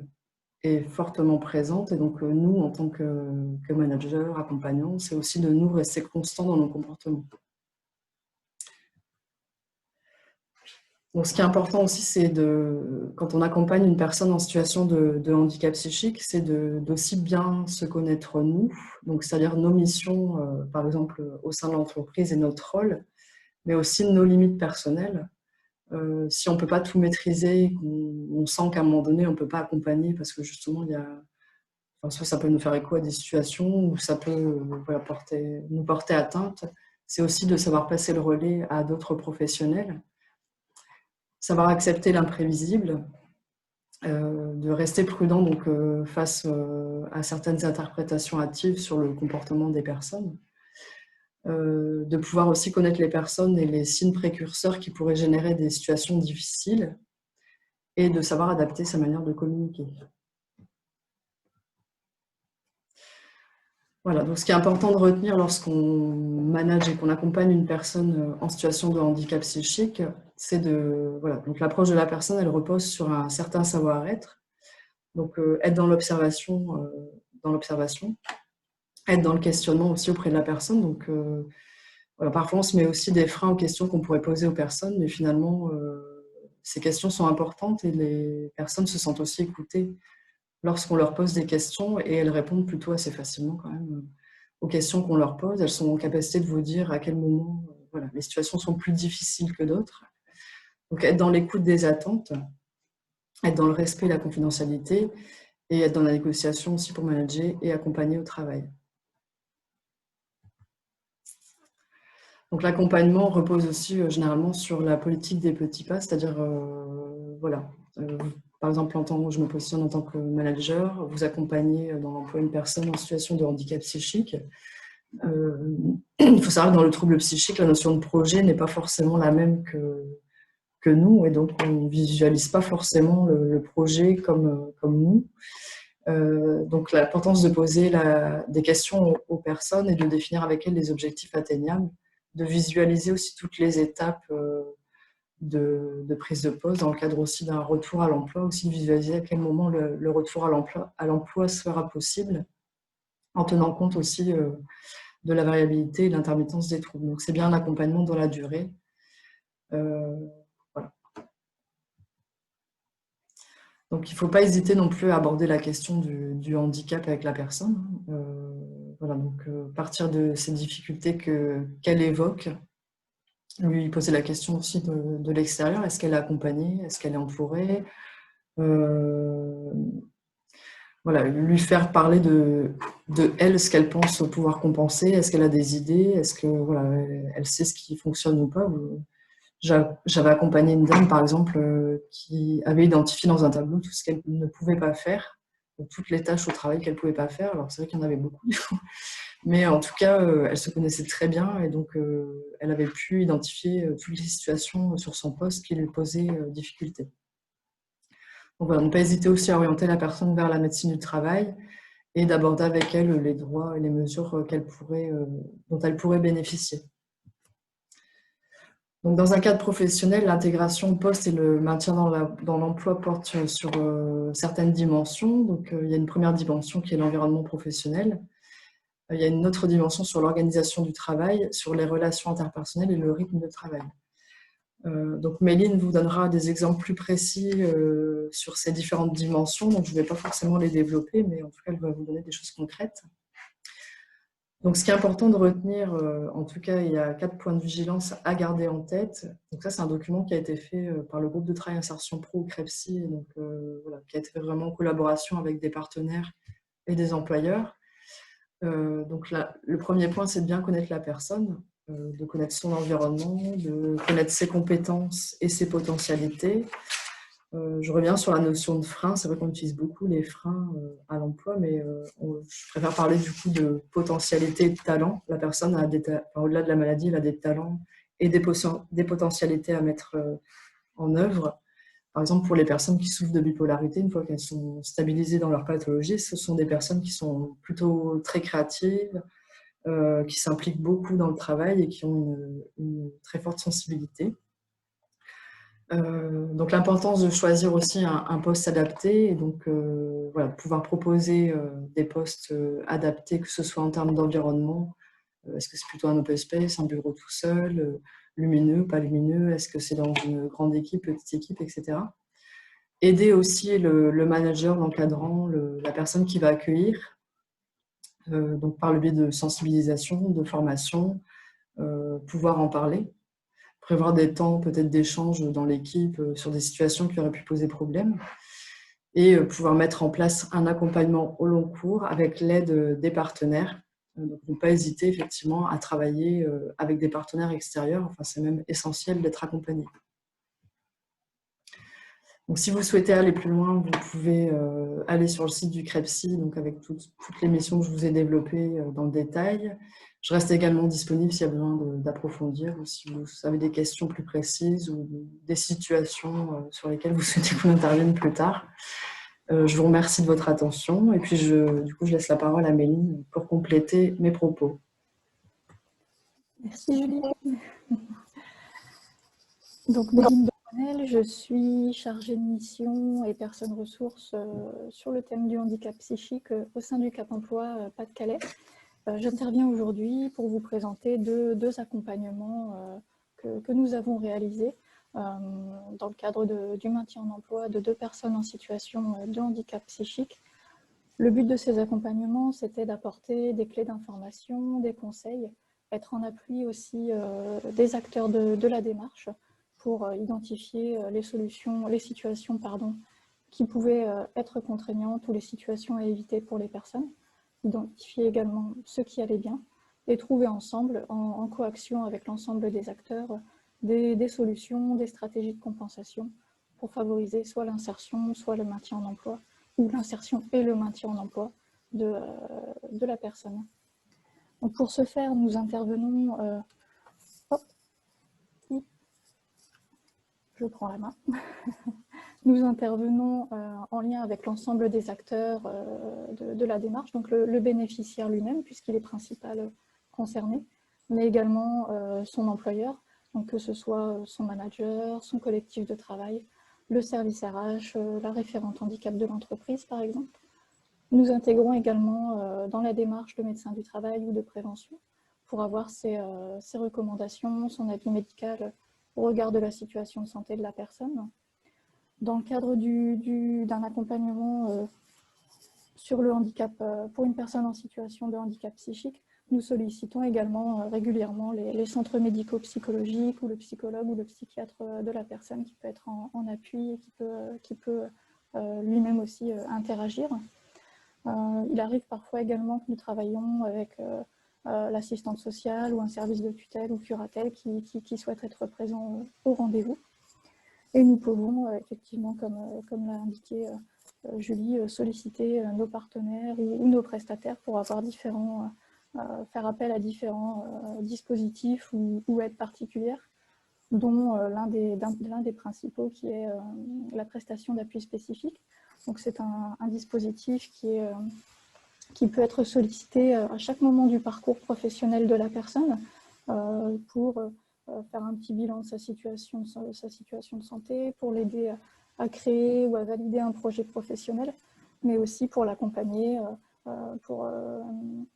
est fortement présente. Et donc nous, en tant que manager, accompagnant, c'est aussi de nous rester constants dans nos comportements. Donc, ce qui est important aussi, c'est quand on accompagne une personne en situation de handicap psychique, c'est d'aussi bien se connaître nous, donc c'est-à-dire nos missions, par exemple, au sein de l'entreprise et notre rôle, mais aussi nos limites personnelles. Si on ne peut pas tout maîtriser, qu'on sent qu'à un moment donné, on ne peut pas accompagner parce que justement, soit ça peut nous faire écho à des situations où ça peut nous porter atteinte, c'est aussi de savoir passer le relais à d'autres professionnels. Savoir accepter l'imprévisible, de rester prudent donc, face à certaines interprétations hâtives sur le comportement des personnes, de pouvoir aussi connaître les personnes et les signes précurseurs qui pourraient générer des situations difficiles et de savoir adapter sa manière de communiquer. Voilà, donc ce qui est important de retenir lorsqu'on manage et qu'on accompagne une personne en situation de handicap psychique, c'est donc l'approche de la personne, elle repose sur un certain savoir-être. Donc, être dans l'observation, être dans le questionnement aussi auprès de la personne. Donc, parfois, on se met aussi des freins aux questions qu'on pourrait poser aux personnes, mais finalement, ces questions sont importantes et les personnes se sentent aussi écoutées lorsqu'on leur pose des questions et elles répondent plutôt assez facilement quand même aux questions qu'on leur pose. Elles sont en capacité de vous dire à quel moment les situations sont plus difficiles que d'autres. Donc, être dans l'écoute des attentes, être dans le respect et la confidentialité et être dans la négociation aussi pour manager et accompagner au travail. Donc, l'accompagnement repose aussi généralement sur la politique des petits pas, c'est-à-dire, par exemple, je me positionne en tant que manager, vous accompagnez dans l'emploi une personne en situation de handicap psychique. Il faut savoir que dans le trouble psychique, la notion de projet n'est pas forcément la même que nous, et donc on ne visualise pas forcément le projet comme nous. Donc l'importance de poser des questions aux personnes et de définir avec elles les objectifs atteignables, de visualiser aussi toutes les étapes de prise de poste dans le cadre aussi d'un retour à l'emploi, aussi de visualiser à quel moment le retour à l'emploi sera possible, en tenant compte aussi de la variabilité et de l'intermittence des troubles. Donc c'est bien un accompagnement dans la durée. Voilà. Donc il ne faut pas hésiter non plus à aborder la question du handicap avec la personne. Donc partir de ces difficultés qu'elle évoque, lui poser la question aussi de l'extérieur. Est-ce qu'elle est accompagnée? Est-ce qu'elle est entourée? Lui faire parler de elle, ce qu'elle pense pouvoir compenser. Est-ce qu'elle a des idées? Est-ce que elle sait ce qui fonctionne ou pas? J'avais accompagné une dame, par exemple, qui avait identifié dans un tableau tout ce qu'elle ne pouvait pas faire, toutes les tâches au travail qu'elle ne pouvait pas faire. Alors, c'est vrai qu'il y en avait beaucoup, mais en tout cas, elle se connaissait très bien et donc elle avait pu identifier toutes les situations sur son poste qui lui posaient difficulté. Donc voilà, ne pas hésiter aussi à orienter la personne vers la médecine du travail et d'aborder avec elle les droits et les mesures dont elle pourrait bénéficier. Donc, dans un cadre professionnel, l'intégration au poste et le maintien dans l'emploi portent sur certaines dimensions. Donc, il y a une première dimension qui est l'environnement professionnel. Il y a une autre dimension sur l'organisation du travail, sur les relations interpersonnelles et le rythme de travail. Donc, Méline vous donnera des exemples plus précis sur ces différentes dimensions. Donc, je ne vais pas forcément les développer, mais en tout cas, elle va vous donner des choses concrètes. Donc, ce qui est important de retenir, en tout cas, il y a 4 points de vigilance à garder en tête. Donc, ça, c'est un document qui a été fait par le groupe de travail Insertion Pro ou CREPSI, donc, qui a été fait vraiment en collaboration avec des partenaires et des employeurs. Donc, le premier point, c'est de bien connaître la personne, de connaître son environnement, de connaître ses compétences et ses potentialités. Je reviens sur la notion de frein. C'est vrai qu'on utilise beaucoup les freins à l'emploi, mais je préfère parler du coup de potentialité et de talent. La personne a au-delà de la maladie, elle a des talents et des potentialités à mettre en œuvre. Par exemple, pour les personnes qui souffrent de bipolarité, une fois qu'elles sont stabilisées dans leur pathologie, ce sont des personnes qui sont plutôt très créatives, qui s'impliquent beaucoup dans le travail et qui ont une très forte sensibilité. Donc l'importance de choisir aussi un poste adapté et donc pouvoir proposer des postes adaptés, que ce soit en termes d'environnement, est-ce que c'est plutôt un open space, un bureau tout seul, lumineux, pas lumineux, est-ce que c'est dans une grande équipe, petite équipe, etc. Aider aussi le manager, l'encadrant, la personne qui va accueillir, donc par le biais de sensibilisation, de formation, pouvoir en parler, prévoir des temps peut-être d'échange dans l'équipe sur des situations qui auraient pu poser problème et pouvoir mettre en place un accompagnement au long cours avec l'aide des partenaires. Donc, ne pas hésiter effectivement à travailler avec des partenaires extérieurs. Enfin, c'est même essentiel d'être accompagné. Donc, si vous souhaitez aller plus loin, vous pouvez aller sur le site du CREPSI, donc avec toutes les missions que je vous ai développées dans le détail. Je reste également disponible s'il y a besoin d'approfondir ou si vous avez des questions plus précises ou des situations sur lesquelles vous souhaitez qu'on intervienne plus tard. Je vous remercie de votre attention et puis du coup, je laisse la parole à Méline pour compléter mes propos. Merci Julie. Donc Méline Doranel, je suis chargée de mission et personne ressource sur le thème du handicap psychique au sein du Cap Emploi Pas-de-Calais. J'interviens aujourd'hui pour vous présenter deux accompagnements que nous avons réalisés dans le cadre du maintien en emploi de 2 personnes en situation de handicap psychique. Le but de ces accompagnements, c'était d'apporter des clés d'information, des conseils, être en appui aussi des acteurs de la démarche pour identifier les situations qui pouvaient être contraignantes ou les situations à éviter pour les personnes, identifier également ce qui allait bien et trouver ensemble, en coaction avec l'ensemble des acteurs, des solutions, des stratégies de compensation pour favoriser soit l'insertion, soit le maintien en emploi, ou l'insertion et le maintien en emploi de la personne. Donc pour ce faire, nous intervenons... je prends la main. Nous intervenons en lien avec l'ensemble des acteurs de la démarche, donc le bénéficiaire lui-même, puisqu'il est principal concerné, mais également son employeur, donc que ce soit son manager, son collectif de travail, le service RH, la référente handicap de l'entreprise, par exemple. Nous intégrons également dans la démarche le médecin du travail ou de prévention pour avoir ses recommandations, son avis médical au regard de la situation de santé de la personne. Dans le cadre d'un accompagnement sur le handicap pour une personne en situation de handicap psychique, nous sollicitons également régulièrement les centres médico-psychologiques ou le psychologue ou le psychiatre de la personne qui peut être en appui et qui peut lui-même aussi interagir. Il arrive parfois également que nous travaillons avec l'assistante sociale ou un service de tutelle ou curatelle qui souhaite être présent au rendez-vous. Et nous pouvons effectivement, comme l'a indiqué Julie, solliciter nos partenaires ou nos prestataires pour avoir faire appel à différents dispositifs ou aides particulières, dont l'un des principaux qui est la prestation d'appui spécifique. Donc c'est un dispositif qui peut être sollicité à chaque moment du parcours professionnel de la personne pour faire un petit bilan de sa situation de santé, pour l'aider à créer ou à valider un projet professionnel, mais aussi pour l'accompagner, pour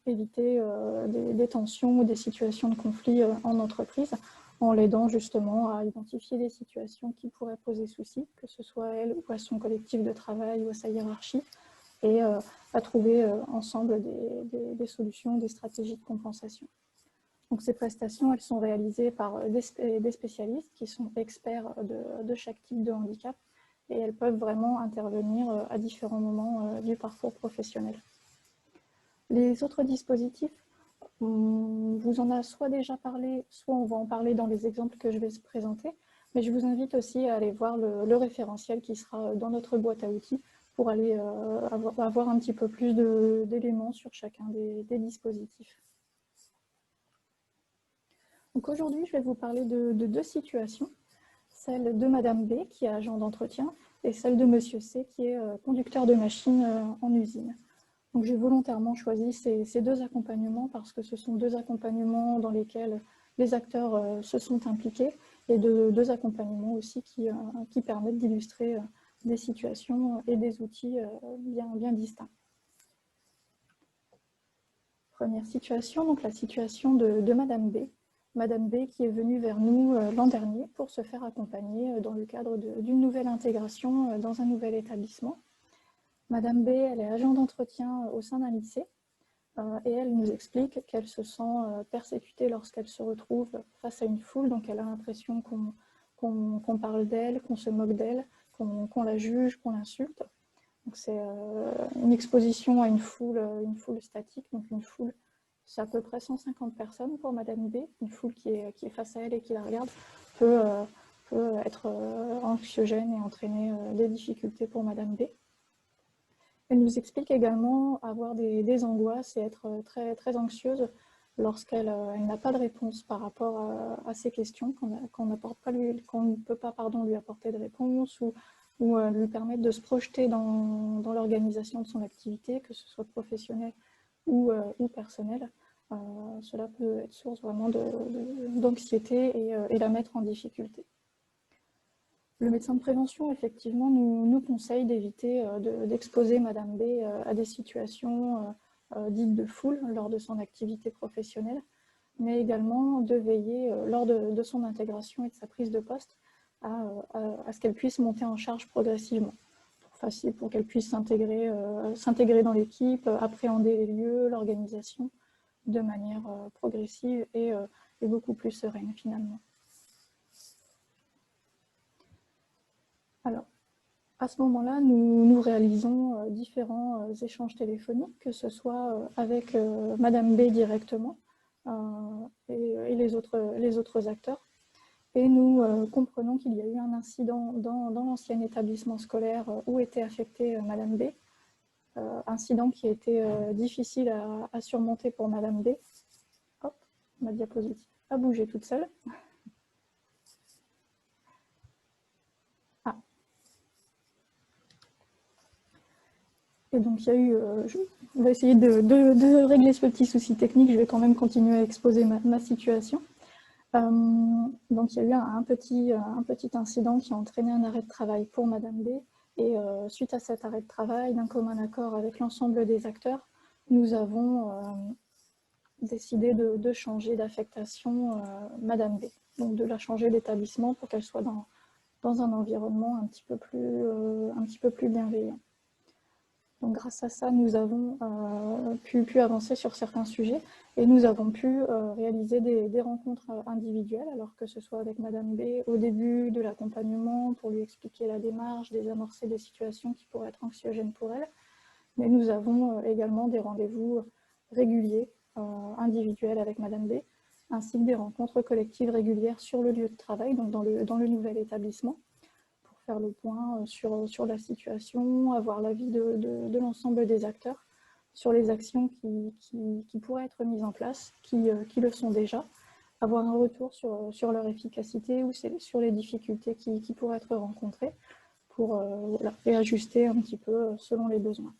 éviter des tensions ou des situations de conflit en entreprise, en l'aidant justement à identifier des situations qui pourraient poser souci, que ce soit à elle ou à son collectif de travail ou à sa hiérarchie, et à trouver ensemble des solutions, des stratégies de compensation. Donc ces prestations, elles sont réalisées par des spécialistes qui sont experts de chaque type de handicap et elles peuvent vraiment intervenir à différents moments du parcours professionnel. Les autres dispositifs, on vous en a soit déjà parlé, soit on va en parler dans les exemples que je vais présenter, mais je vous invite aussi à aller voir le référentiel qui sera dans notre boîte à outils pour aller avoir un petit peu plus d'éléments sur chacun des dispositifs. Donc aujourd'hui, je vais vous parler de 2 situations, celle de Madame B, qui est agent d'entretien, et celle de Monsieur C, qui est conducteur de machine en usine. Donc j'ai volontairement choisi ces 2 accompagnements parce que ce sont 2 accompagnements dans lesquels les acteurs se sont impliqués et 2 accompagnements aussi qui permettent d'illustrer des situations et des outils bien distincts. Première situation, donc la situation de Madame B. Madame B qui est venue vers nous l'an dernier pour se faire accompagner dans le cadre d'une nouvelle intégration dans un nouvel établissement. Madame B, elle est agent d'entretien au sein d'un lycée et elle nous explique qu'elle se sent persécutée lorsqu'elle se retrouve face à une foule, donc elle a l'impression qu'on parle d'elle, qu'on se moque d'elle, qu'on la juge, qu'on l'insulte. Donc c'est une exposition à une foule statique, donc une foule, c'est à peu près 150 personnes pour Madame B, une foule qui est face à elle et qui la regarde, peut être anxiogène et entraîner des difficultés pour Madame B. Elle nous explique également avoir des angoisses et être très, très anxieuse lorsqu'elle n'a pas de réponse par rapport à ces questions, qu'on ne peut pas lui apporter de réponse ou lui permettre de se projeter dans l'organisation de son activité, que ce soit professionnelle ou personnelle. Cela peut être source vraiment d'anxiété et la mettre en difficulté. Le médecin de prévention, effectivement, nous conseille d'éviter d'exposer Madame B à des situations dites de foule lors de son activité professionnelle, mais également de veiller lors de son intégration et de sa prise de poste à ce qu'elle puisse monter en charge progressivement, pour qu'elle puisse s'intégrer dans l'équipe, appréhender les lieux, l'organisation de manière progressive et beaucoup plus sereine finalement. Alors, à ce moment-là, nous réalisons différents échanges téléphoniques, que ce soit avec Madame B directement et les autres acteurs. Et nous comprenons qu'il y a eu un incident dans l'ancien établissement scolaire où était affectée Madame B. Incident qui a été difficile à surmonter pour Madame B. Hop, ma diapositive a bougé toute seule. Et donc, il y a eu, on va essayer de régler ce petit souci technique. Je vais quand même continuer à exposer ma situation. Donc, il y a eu un petit incident qui a entraîné un arrêt de travail pour Madame B. Et suite à cet arrêt de travail, d'un commun accord avec l'ensemble des acteurs, nous avons décidé de changer d'affectation Madame B. Donc, de la changer d'établissement pour qu'elle soit dans un environnement un petit peu plus bienveillant. Donc, grâce à ça, nous avons pu avancer sur certains sujets et nous avons pu réaliser des rencontres individuelles, alors que ce soit avec Madame B au début de l'accompagnement pour lui expliquer la démarche, désamorcer des situations qui pourraient être anxiogènes pour elle. Mais nous avons également des rendez-vous réguliers, individuels avec Madame B, ainsi que des rencontres collectives régulières sur le lieu de travail, donc dans le nouvel établissement, faire le point sur la situation, avoir l'avis de l'ensemble des acteurs sur les actions qui pourraient être mises en place, qui le sont déjà, avoir un retour sur leur efficacité ou sur les difficultés qui pourraient être rencontrées pour réajuster un petit peu selon les besoins.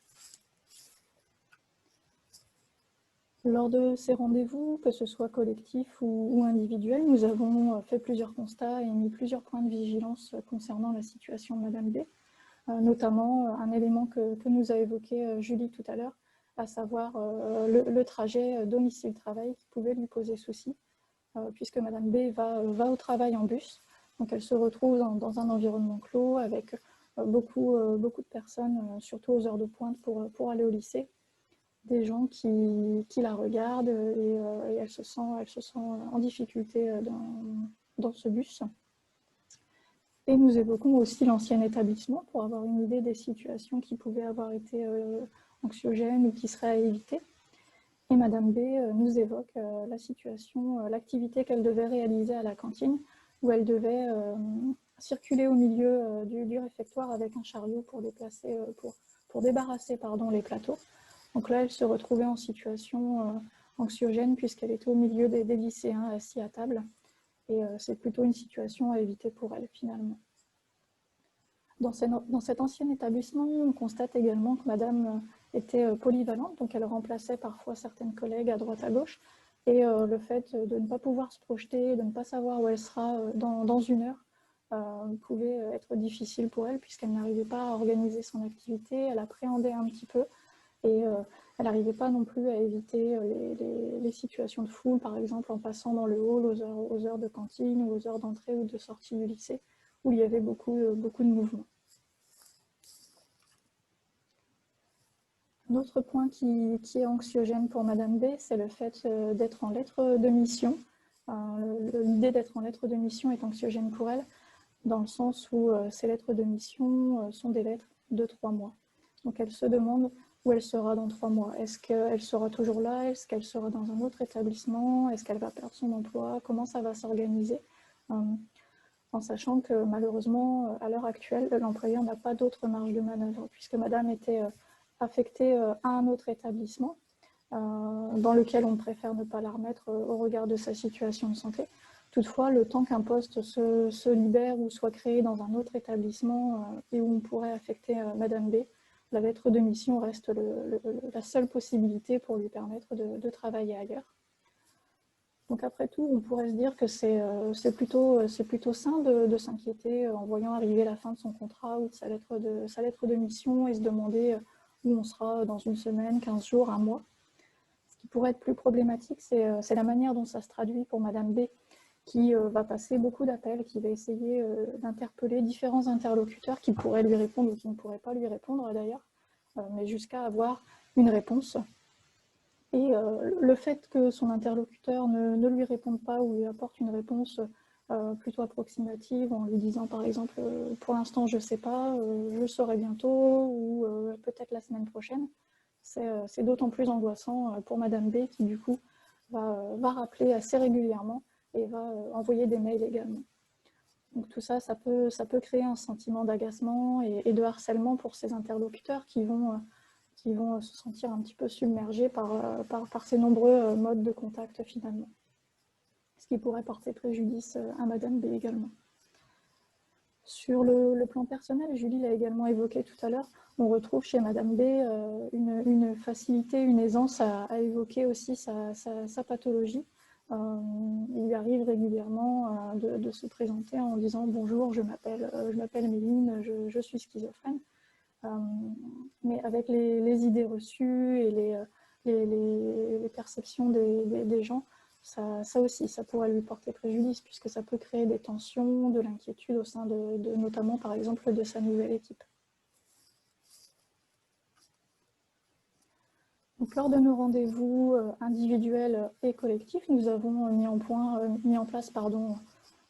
Lors de ces rendez-vous, que ce soit collectif ou individuel, nous avons fait plusieurs constats et mis plusieurs points de vigilance concernant la situation de Madame B, notamment un élément que nous a évoqué Julie tout à l'heure, à savoir le trajet domicile-travail qui pouvait lui poser souci, puisque Madame B va au travail en bus, donc elle se retrouve dans un environnement clos avec beaucoup de personnes, surtout aux heures de pointe pour aller au lycée, des gens qui la regardent et elle se sent en difficulté dans ce bus. Et nous évoquons aussi l'ancien établissement pour avoir une idée des situations qui pouvaient avoir été anxiogènes ou qui seraient à éviter. Et Madame B nous évoque la situation, l'activité qu'elle devait réaliser à la cantine, où elle devait circuler au milieu du réfectoire avec un chariot pour débarrasser les plateaux. Donc là, elle se retrouvait en situation anxiogène puisqu'elle était au milieu des lycéens assis à table. Et c'est plutôt une situation à éviter pour elle, finalement. Dans cet ancien établissement, on constate également que Madame était polyvalente, donc elle remplaçait parfois certaines collègues à droite à gauche. Et le fait de ne pas pouvoir se projeter, de ne pas savoir où elle sera dans une heure, pouvait être difficile pour elle puisqu'elle n'arrivait pas à organiser son activité, elle appréhendait un petit peu. Et Elle n'arrivait pas non plus à éviter les situations de foule, par exemple en passant dans le hall aux heures de cantine ou aux heures d'entrée ou de sortie du lycée, où il y avait beaucoup de mouvements. Un autre point qui est anxiogène pour Madame B, c'est le fait d'être en lettre de mission. L'idée d'être en lettre de mission est anxiogène pour elle, dans le sens où ces lettres de mission sont des lettres de 3 mois. Donc elle se demande où elle sera dans 3 mois. Est-ce qu'elle sera toujours là? Est-ce qu'elle sera dans un autre établissement? Est-ce qu'elle va perdre son emploi? Comment ça va s'organiser? En sachant que malheureusement, à l'heure actuelle, l'employeur n'a pas d'autre marge de manœuvre, puisque Madame était affectée à un autre établissement, dans lequel on préfère ne pas la remettre au regard de sa situation de santé. Toutefois, le temps qu'un poste se libère ou soit créé dans un autre établissement et où on pourrait affecter Madame B, la lettre de mission reste la seule possibilité pour lui permettre de travailler ailleurs. Donc après tout, on pourrait se dire que c'est plutôt sain de s'inquiéter en voyant arriver la fin de son contrat ou de sa lettre de mission et se demander où on sera dans une semaine, 15 jours, un mois. Ce qui pourrait être plus problématique, c'est la manière dont ça se traduit pour Madame B, qui va passer beaucoup d'appels, qui va essayer d'interpeller différents interlocuteurs qui pourraient lui répondre ou qui ne pourraient pas lui répondre d'ailleurs, mais jusqu'à avoir une réponse. Et le fait que son interlocuteur ne lui réponde pas ou lui apporte une réponse plutôt approximative en lui disant par exemple pour l'instant je ne sais pas, je saurai bientôt ou peut-être la semaine prochaine, c'est d'autant plus angoissant pour Madame B qui du coup va rappeler assez régulièrement et va envoyer des mails également. Donc tout ça, ça peut créer un sentiment d'agacement et de harcèlement pour ces interlocuteurs qui vont se sentir un petit peu submergés par ces nombreux modes de contact finalement. Ce qui pourrait porter préjudice à Madame B également. Sur le plan personnel, Julie l'a également évoqué tout à l'heure, on retrouve chez Madame B une facilité, une aisance à évoquer aussi sa pathologie. Il lui arrive régulièrement de se présenter en disant « Bonjour, je m'appelle Méline, je suis schizophrène ». Mais avec les idées reçues et les perceptions des gens, ça aussi, ça pourrait lui porter préjudice puisque ça peut créer des tensions, de l'inquiétude au sein notamment par exemple de sa nouvelle équipe. Donc, lors de nos rendez-vous individuels et collectifs, nous avons mis en place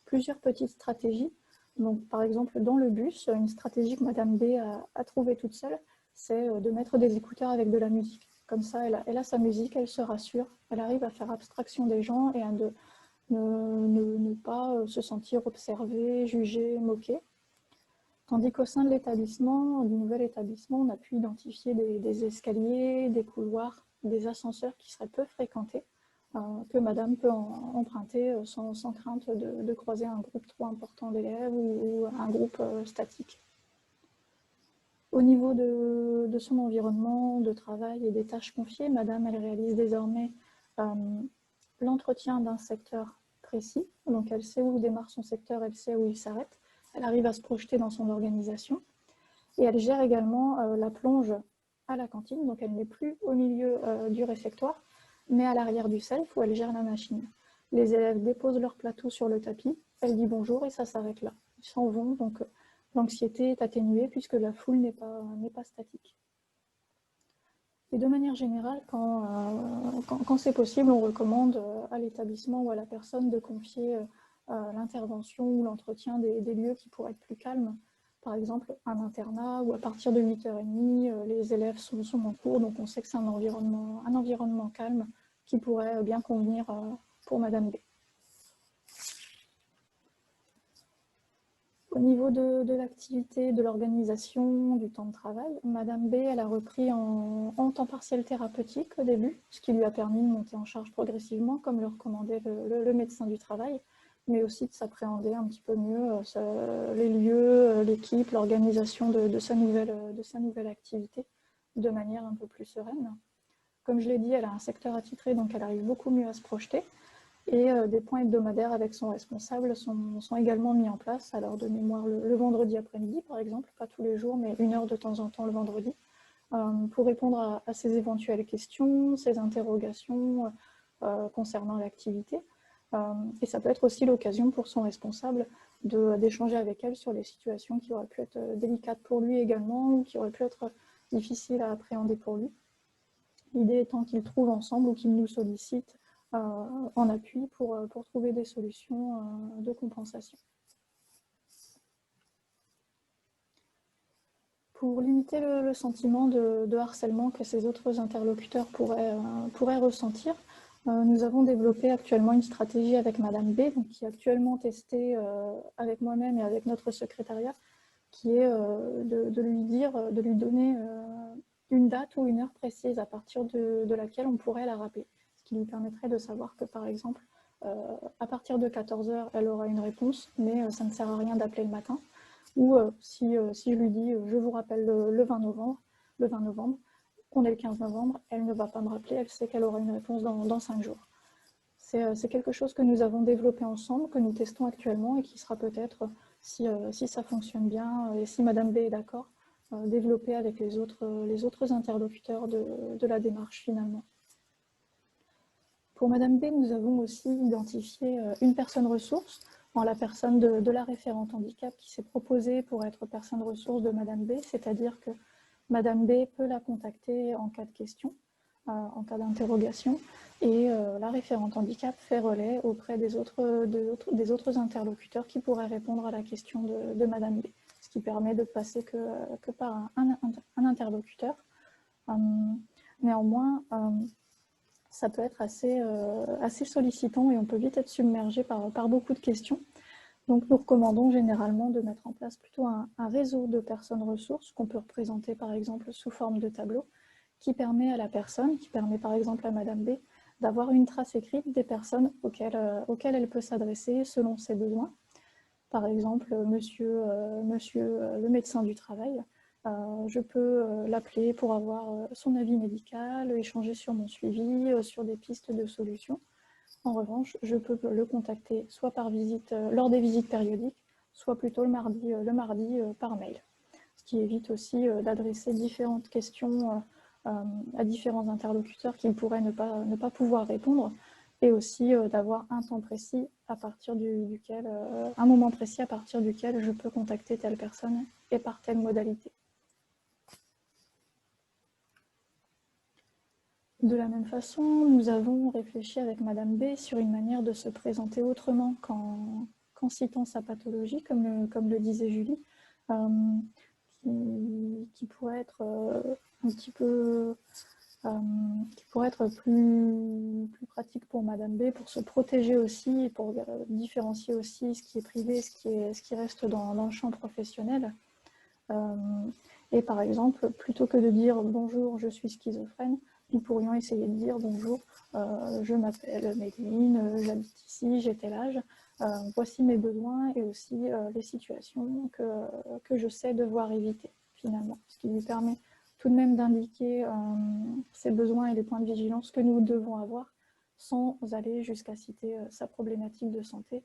plusieurs petites stratégies. Donc, par exemple, dans le bus, une stratégie que Madame B a trouvée toute seule, c'est de mettre des écouteurs avec de la musique. Comme ça, elle a sa musique, elle se rassure, elle arrive à faire abstraction des gens et à ne pas se sentir observée, jugée, moquée. Tandis qu'au sein de l'établissement, du nouvel établissement, on a pu identifier des escaliers, des couloirs, des ascenseurs qui seraient peu fréquentés, que Madame peut emprunter sans crainte de croiser un groupe trop important d'élèves ou un groupe statique. Au niveau de son environnement de travail et des tâches confiées, Madame, elle réalise désormais l'entretien d'un secteur précis. Donc elle sait où démarre son secteur, elle sait où il s'arrête. Elle arrive à se projeter dans son organisation. Et elle gère également la plonge à la cantine. Donc elle n'est plus au milieu du réfectoire, mais à l'arrière du self où elle gère la machine. Les élèves déposent leur plateau sur le tapis, elle dit bonjour et ça s'arrête là. Ils s'en vont, donc l'anxiété est atténuée puisque la foule n'est pas statique. Et de manière générale, quand c'est possible, on recommande à l'établissement ou à la personne de confier l'intervention ou l'entretien des lieux qui pourraient être plus calmes. Par exemple, un internat où à partir de 8h30, les élèves sont en cours, donc on sait que c'est un environnement calme qui pourrait bien convenir pour Madame B. Au niveau de l'activité, de l'organisation, du temps de travail, Madame B, elle a repris en temps partiel thérapeutique au début, ce qui lui a permis de monter en charge progressivement, comme le recommandait le médecin du travail, mais aussi de s'appréhender un petit peu mieux les lieux, l'équipe, l'organisation de sa nouvelle activité de manière un peu plus sereine. Comme je l'ai dit, elle a un secteur attitré, donc elle arrive beaucoup mieux à se projeter. Et des points hebdomadaires avec son responsable sont également mis en place. Alors de mémoire, le vendredi après-midi, par exemple, pas tous les jours, mais 1 heure de temps en temps le vendredi, pour répondre à ces éventuelles questions, ces interrogations concernant l'activité. Et ça peut être aussi l'occasion pour son responsable d'échanger avec elle sur les situations qui auraient pu être délicates pour lui également ou qui auraient pu être difficiles à appréhender pour lui. L'idée étant qu'ils trouvent ensemble ou qu'ils nous sollicitent en appui pour trouver des solutions de compensation. Pour limiter le sentiment de harcèlement que ces autres interlocuteurs pourraient ressentir, nous avons développé actuellement une stratégie avec Madame B, donc qui est actuellement testée avec moi-même et avec notre secrétariat, qui est de lui donner une date ou une heure précise à partir de laquelle on pourrait la rappeler. Ce qui lui permettrait de savoir que, par exemple, à partir de 14 h, elle aura une réponse, mais ça ne sert à rien d'appeler le matin. Ou si je lui dis je vous rappelle le 20 novembre, on est le 15 novembre, elle ne va pas me rappeler, elle sait qu'elle aura une réponse dans 5 jours. C'est quelque chose que nous avons développé ensemble, que nous testons actuellement et qui sera peut-être, si ça fonctionne bien et si Madame B est d'accord, développé avec les autres interlocuteurs de la démarche finalement. Pour Madame B, nous avons aussi identifié une personne ressource, en la personne de la référente handicap qui s'est proposée pour être personne ressource de Madame B, c'est-à-dire que Madame B peut la contacter en cas de question, en cas d'interrogation, et la référente handicap fait relais auprès des autres interlocuteurs qui pourraient répondre à la question de Madame B, ce qui permet de passer que par un interlocuteur. Néanmoins, ça peut être assez sollicitant et on peut vite être submergé par beaucoup de questions. Donc nous recommandons généralement de mettre en place plutôt un réseau de personnes ressources qu'on peut représenter par exemple sous forme de tableau, qui permet à la personne, qui permet par exemple à Madame B, d'avoir une trace écrite des personnes auxquelles elle peut s'adresser selon ses besoins. Par exemple, monsieur le médecin du travail, je peux l'appeler pour avoir son avis médical, échanger sur mon suivi, sur des pistes de solutions. En revanche, je peux le contacter soit par visite, lors des visites périodiques, soit plutôt le mardi par mail. Ce qui évite aussi d'adresser différentes questions à différents interlocuteurs qui pourraient ne pas pouvoir répondre, et aussi d'avoir un temps précis à partir duquel, un moment précis à partir duquel je peux contacter telle personne et par telle modalité. De la même façon, nous avons réfléchi avec Madame B sur une manière de se présenter autrement qu'en citant sa pathologie, comme le disait Julie, qui pourrait être un petit peu qui pourrait être plus pratique pour Madame B, pour se protéger aussi et pour différencier aussi ce qui est privé, ce qui reste dans le champ professionnel. Et par exemple, plutôt que de dire « bonjour, je suis schizophrène », nous pourrions essayer de dire « bonjour, je m'appelle Méline, j'habite ici, j'ai tel âge, voici mes besoins et aussi les situations que je sais devoir éviter finalement », ce qui lui permet tout de même d'indiquer ses besoins et les points de vigilance que nous devons avoir sans aller jusqu'à citer sa problématique de santé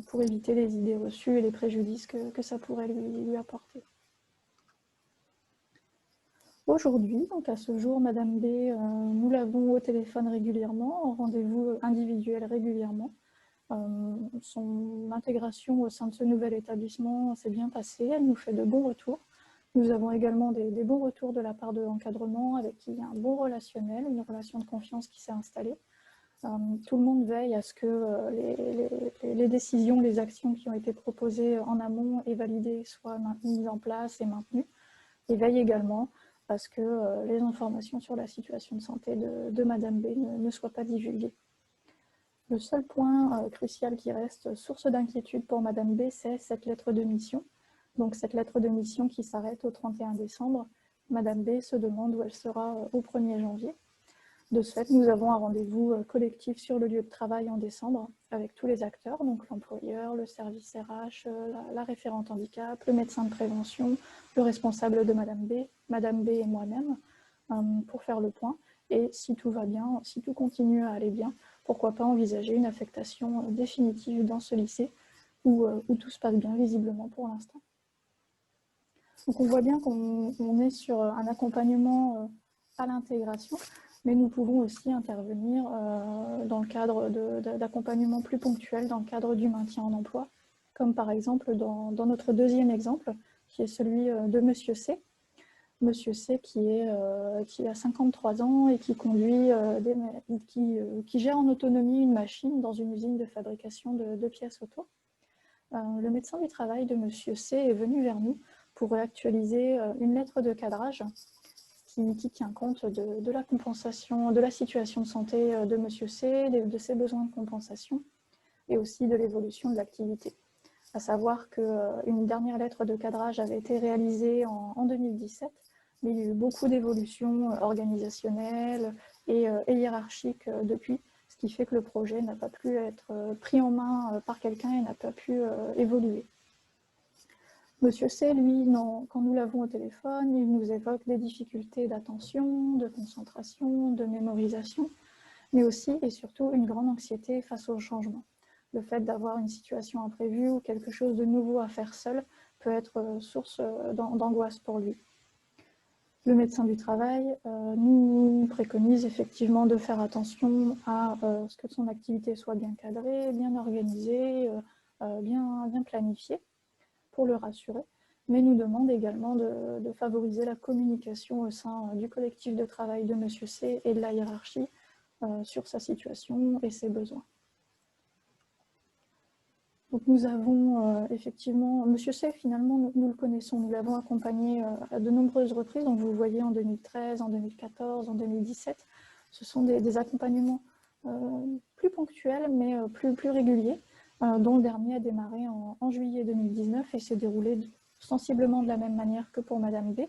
pour éviter les idées reçues et les préjudices que ça pourrait lui apporter. Aujourd'hui, donc à ce jour, Madame B, nous l'avons au téléphone régulièrement, en rendez-vous individuel régulièrement. Son intégration au sein de ce nouvel établissement s'est bien passée, elle nous fait de bons retours. Nous avons également des bons retours de la part de l'encadrement avec qui il y a un bon relationnel, une relation de confiance qui s'est installée. Tout le monde veille à ce que les décisions, les actions qui ont été proposées en amont et validées soient mises en place et maintenues. Et veille également à ce que les informations sur la situation de santé de Madame B ne soient pas divulguées. Le seul point crucial qui reste source d'inquiétude pour Madame B, c'est cette lettre de mission. Donc cette lettre de mission qui s'arrête au 31 décembre. Madame B se demande où elle sera au 1er janvier. De ce fait, nous avons un rendez-vous collectif sur le lieu de travail en décembre avec tous les acteurs, donc l'employeur, le service RH, la référente handicap, le médecin de prévention, le responsable de Madame B et moi-même, pour faire le point. Et si tout va bien, si tout continue à aller bien, pourquoi pas envisager une affectation définitive dans ce lycée où tout se passe bien visiblement pour l'instant. Donc on voit bien qu'on est sur un accompagnement à l'intégration, mais nous pouvons aussi intervenir dans le cadre d'accompagnement plus ponctuel, dans le cadre du maintien en emploi, comme par exemple dans notre deuxième exemple, qui est celui de Monsieur C. Monsieur C qui a 53 ans et qui conduit, qui gère en autonomie une machine dans une usine de fabrication de pièces auto. Le médecin du travail de Monsieur C est venu vers nous pour réactualiser une lettre de cadrage qui tient compte de la compensation, de la situation de santé de Monsieur C, de ses besoins de compensation et aussi de l'évolution de l'activité. À savoir qu'une dernière lettre de cadrage avait été réalisée en 2017, mais il y a eu beaucoup d'évolutions organisationnelles et hiérarchiques depuis, ce qui fait que le projet n'a pas pu être pris en main par quelqu'un et n'a pas pu évoluer. Monsieur C, lui, quand nous l'avons au téléphone, il nous évoque des difficultés d'attention, de concentration, de mémorisation, mais aussi et surtout une grande anxiété face au changement. Le fait d'avoir une situation imprévue ou quelque chose de nouveau à faire seul peut être source d'angoisse pour lui. Le médecin du travail nous préconise effectivement de faire attention à ce que son activité soit bien cadrée, bien organisée, bien planifiée pour le rassurer, mais nous demande également de favoriser la communication au sein du collectif de travail de Monsieur C et de la hiérarchie sur sa situation et ses besoins. Donc nous avons effectivement, Monsieur C, finalement, nous le connaissons, nous l'avons accompagné à de nombreuses reprises, donc vous le voyez en 2013, en 2014, en 2017. Ce sont des accompagnements plus ponctuels, mais plus réguliers, dont le dernier a démarré en juillet 2019 et s'est déroulé sensiblement de la même manière que pour Madame B,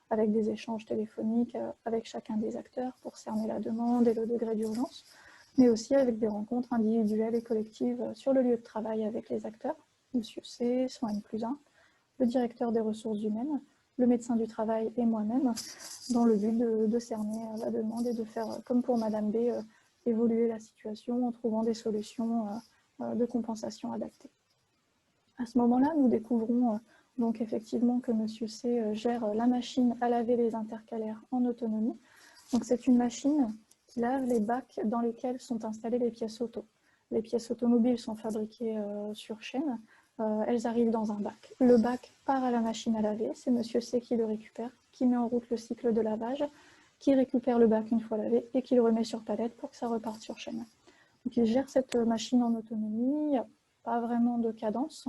avec des échanges téléphoniques avec chacun des acteurs pour cerner la demande et le degré d'urgence, mais aussi avec des rencontres individuelles et collectives sur le lieu de travail avec les acteurs, Monsieur C, son N+1, le directeur des ressources humaines, le médecin du travail et moi-même, dans le but de cerner la demande et de faire, comme pour Madame B, évoluer la situation en trouvant des solutions de compensation adaptées. À ce moment-là, nous découvrons donc effectivement que Monsieur C gère la machine à laver les intercalaires en autonomie. Donc c'est une machine qui lave les bacs dans lesquels sont installées les pièces auto. Les pièces automobiles sont fabriquées sur chaîne, elles arrivent dans un bac. Le bac part à la machine à laver, c'est Monsieur C qui le récupère, qui met en route le cycle de lavage, qui récupère le bac une fois lavé et qui le remet sur palette pour que ça reparte sur chaîne. Donc il gère cette machine en autonomie, il n'y a pas vraiment de cadence,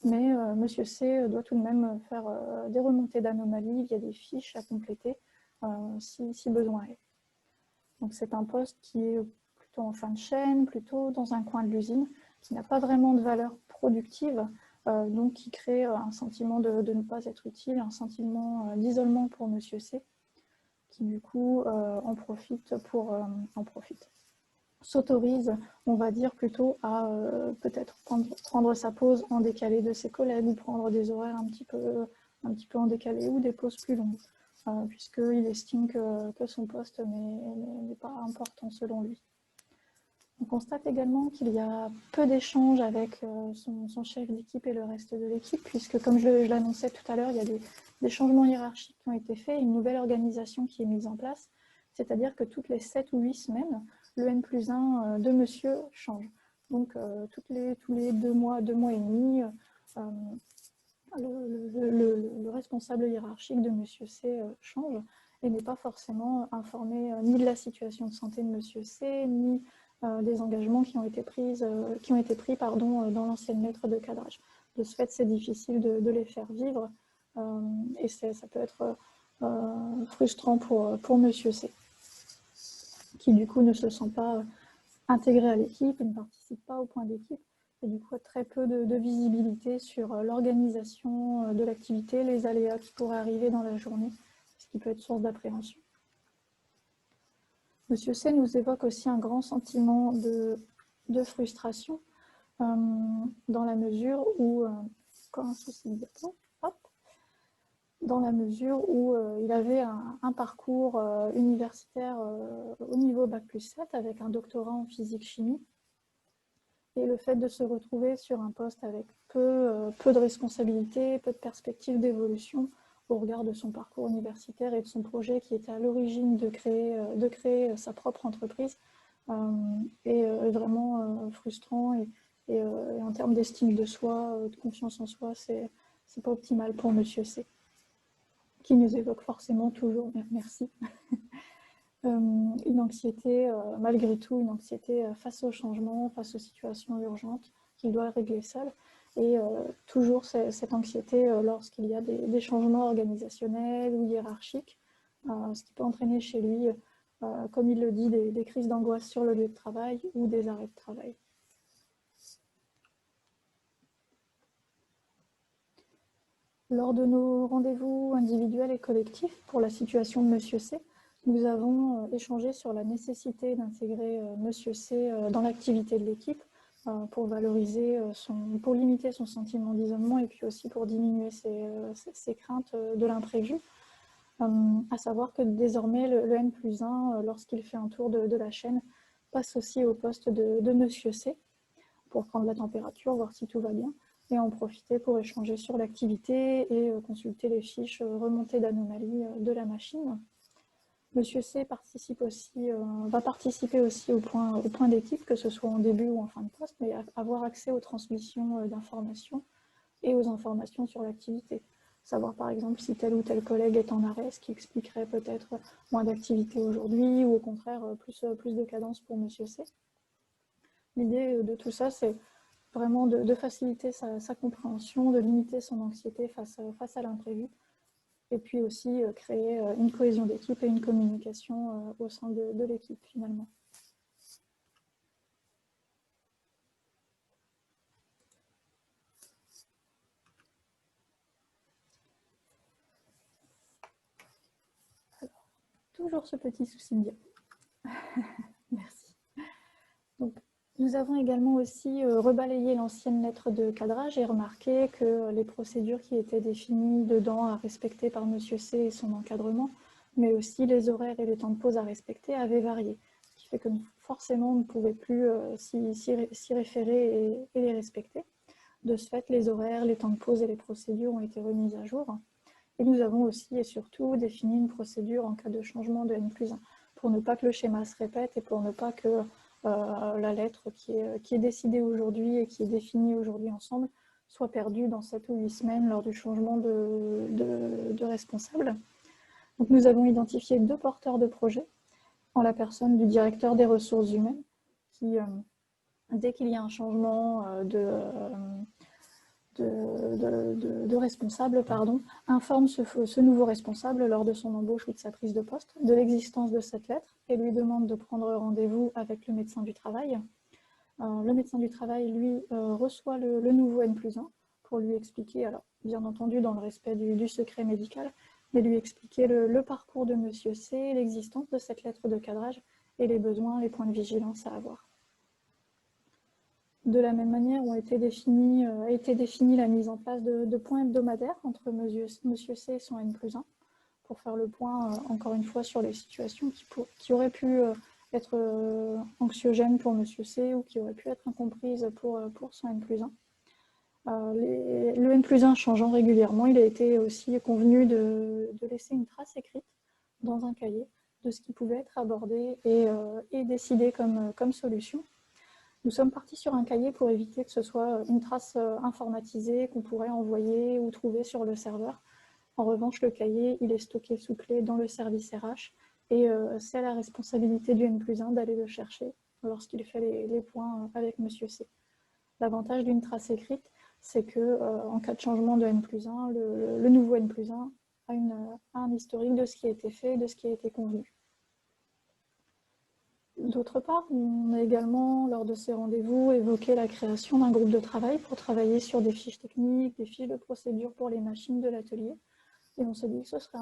mais Monsieur C doit tout de même faire des remontées d'anomalies via des fiches à compléter si besoin est. Donc c'est un poste qui est plutôt en fin de chaîne, plutôt dans un coin de l'usine, qui n'a pas vraiment de valeur productive, donc qui crée un sentiment de ne pas être utile, un sentiment d'isolement pour Monsieur C, qui du coup s'autorise, on va dire, plutôt à peut-être prendre sa pause en décalé de ses collègues ou prendre des horaires un petit peu en décalé ou des pauses plus longues. Puisqu'il estime que son poste n'est pas important selon lui. On constate également qu'il y a peu d'échanges avec son chef d'équipe et le reste de l'équipe, puisque comme je l'annonçais tout à l'heure, il y a des changements hiérarchiques qui ont été faits, une nouvelle organisation qui est mise en place, c'est-à-dire que toutes les 7 ou 8 semaines, le N+1 de monsieur change. Donc tous les 2 mois et demi, le responsable hiérarchique de Monsieur C change et n'est pas forcément informé ni de la situation de santé de Monsieur C, ni des engagements qui ont été pris dans l'ancienne lettre de cadrage. De ce fait, c'est difficile de les faire vivre et ça peut être frustrant pour Monsieur C, qui du coup ne se sent pas intégré à l'équipe, ne participe pas au point d'équipe, et du coup très peu de visibilité sur l'organisation de l'activité, les aléas qui pourraient arriver dans la journée, ce qui peut être source d'appréhension. Monsieur C nous évoque aussi un grand sentiment de frustration dans la mesure où, il avait un parcours universitaire au niveau Bac+7 avec un doctorat en physique-chimie. Et le fait de se retrouver sur un poste avec peu de responsabilités, peu de perspectives d'évolution, au regard de son parcours universitaire et de son projet qui était à l'origine de créer sa propre entreprise, est vraiment frustrant et en termes d'estime de soi, de confiance en soi, c'est pas optimal pour Monsieur C, qui nous évoque forcément toujours, merci, une anxiété, malgré tout, une anxiété face au changement, face aux situations urgentes qu'il doit régler seul. Et toujours cette anxiété lorsqu'il y a des changements organisationnels ou hiérarchiques, ce qui peut entraîner chez lui, comme il le dit, des crises d'angoisse sur le lieu de travail ou des arrêts de travail. Lors de nos rendez-vous individuels et collectifs pour la situation de Monsieur C, nous avons échangé sur la nécessité d'intégrer Monsieur C dans l'activité de l'équipe pour valoriser pour limiter son sentiment d'isolement et puis aussi pour diminuer ses craintes de l'imprévu. À savoir que désormais le N+1, lorsqu'il fait un tour de la chaîne, passe aussi au poste de Monsieur C pour prendre la température, voir si tout va bien, et en profiter pour échanger sur l'activité et consulter les fiches remontées d'anomalies de la machine. Monsieur C va participer aussi au point d'équipe, que ce soit en début ou en fin de poste, mais avoir accès aux transmissions d'informations et aux informations sur l'activité. Savoir par exemple si tel ou tel collègue est en arrêt, ce qui expliquerait peut-être moins d'activité aujourd'hui ou au contraire plus de cadence pour Monsieur C. L'idée de tout ça, c'est vraiment de faciliter sa compréhension, de limiter son anxiété face à l'imprévu, et puis aussi créer une cohésion d'équipe et une communication au sein de l'équipe finalement. Alors, toujours ce petit souci de diapo. Merci. Donc, nous avons également aussi rebalayé l'ancienne lettre de cadrage et remarqué que les procédures qui étaient définies dedans à respecter par Monsieur C et son encadrement, mais aussi les horaires et les temps de pause à respecter avaient varié, ce qui fait que forcément on ne pouvait plus s'y référer et les respecter. De ce fait, les horaires, les temps de pause et les procédures ont été remises à jour. Et nous avons aussi et surtout défini une procédure en cas de changement de N+1, pour ne pas que le schéma se répète et pour ne pas que la lettre qui est décidée aujourd'hui et qui est définie aujourd'hui ensemble soit perdue dans 7 ou 8 semaines lors du changement de responsable. Donc nous avons identifié 2 porteurs de projet, en la personne du directeur des ressources humaines, qui, dès qu'il y a un changement de responsable, informe ce nouveau responsable lors de son embauche ou de sa prise de poste de l'existence de cette lettre et lui demande de prendre rendez-vous avec le médecin du travail. Le médecin du travail, lui, reçoit le nouveau N+1 pour lui expliquer, alors bien entendu dans le respect du secret médical, mais lui expliquer le parcours de Monsieur C, l'existence de cette lettre de cadrage et les besoins, les points de vigilance à avoir. De la même manière, a été définie la mise en place de points hebdomadaires entre Monsieur C et son N+1 pour faire le point, encore une fois, sur les situations qui auraient pu être anxiogènes pour Monsieur C ou qui auraient pu être incomprises pour son N+1. Le N+1 changeant régulièrement, il a été aussi convenu de laisser une trace écrite dans un cahier de ce qui pouvait être abordé et décidé comme solution. Nous sommes partis sur un cahier pour éviter que ce soit une trace informatisée qu'on pourrait envoyer ou trouver sur le serveur. En revanche, le cahier, il est stocké sous clé dans le service RH et c'est la responsabilité du N+1 d'aller le chercher lorsqu'il fait les points avec Monsieur C. L'avantage d'une trace écrite, c'est qu'en cas de changement de N+1, le nouveau N+1 a un historique de ce qui a été fait et de ce qui a été convenu. D'autre part, on a également, lors de ces rendez-vous, évoqué la création d'un groupe de travail pour travailler sur des fiches techniques, des fiches de procédure pour les machines de l'atelier. Et on s'est dit que ce serait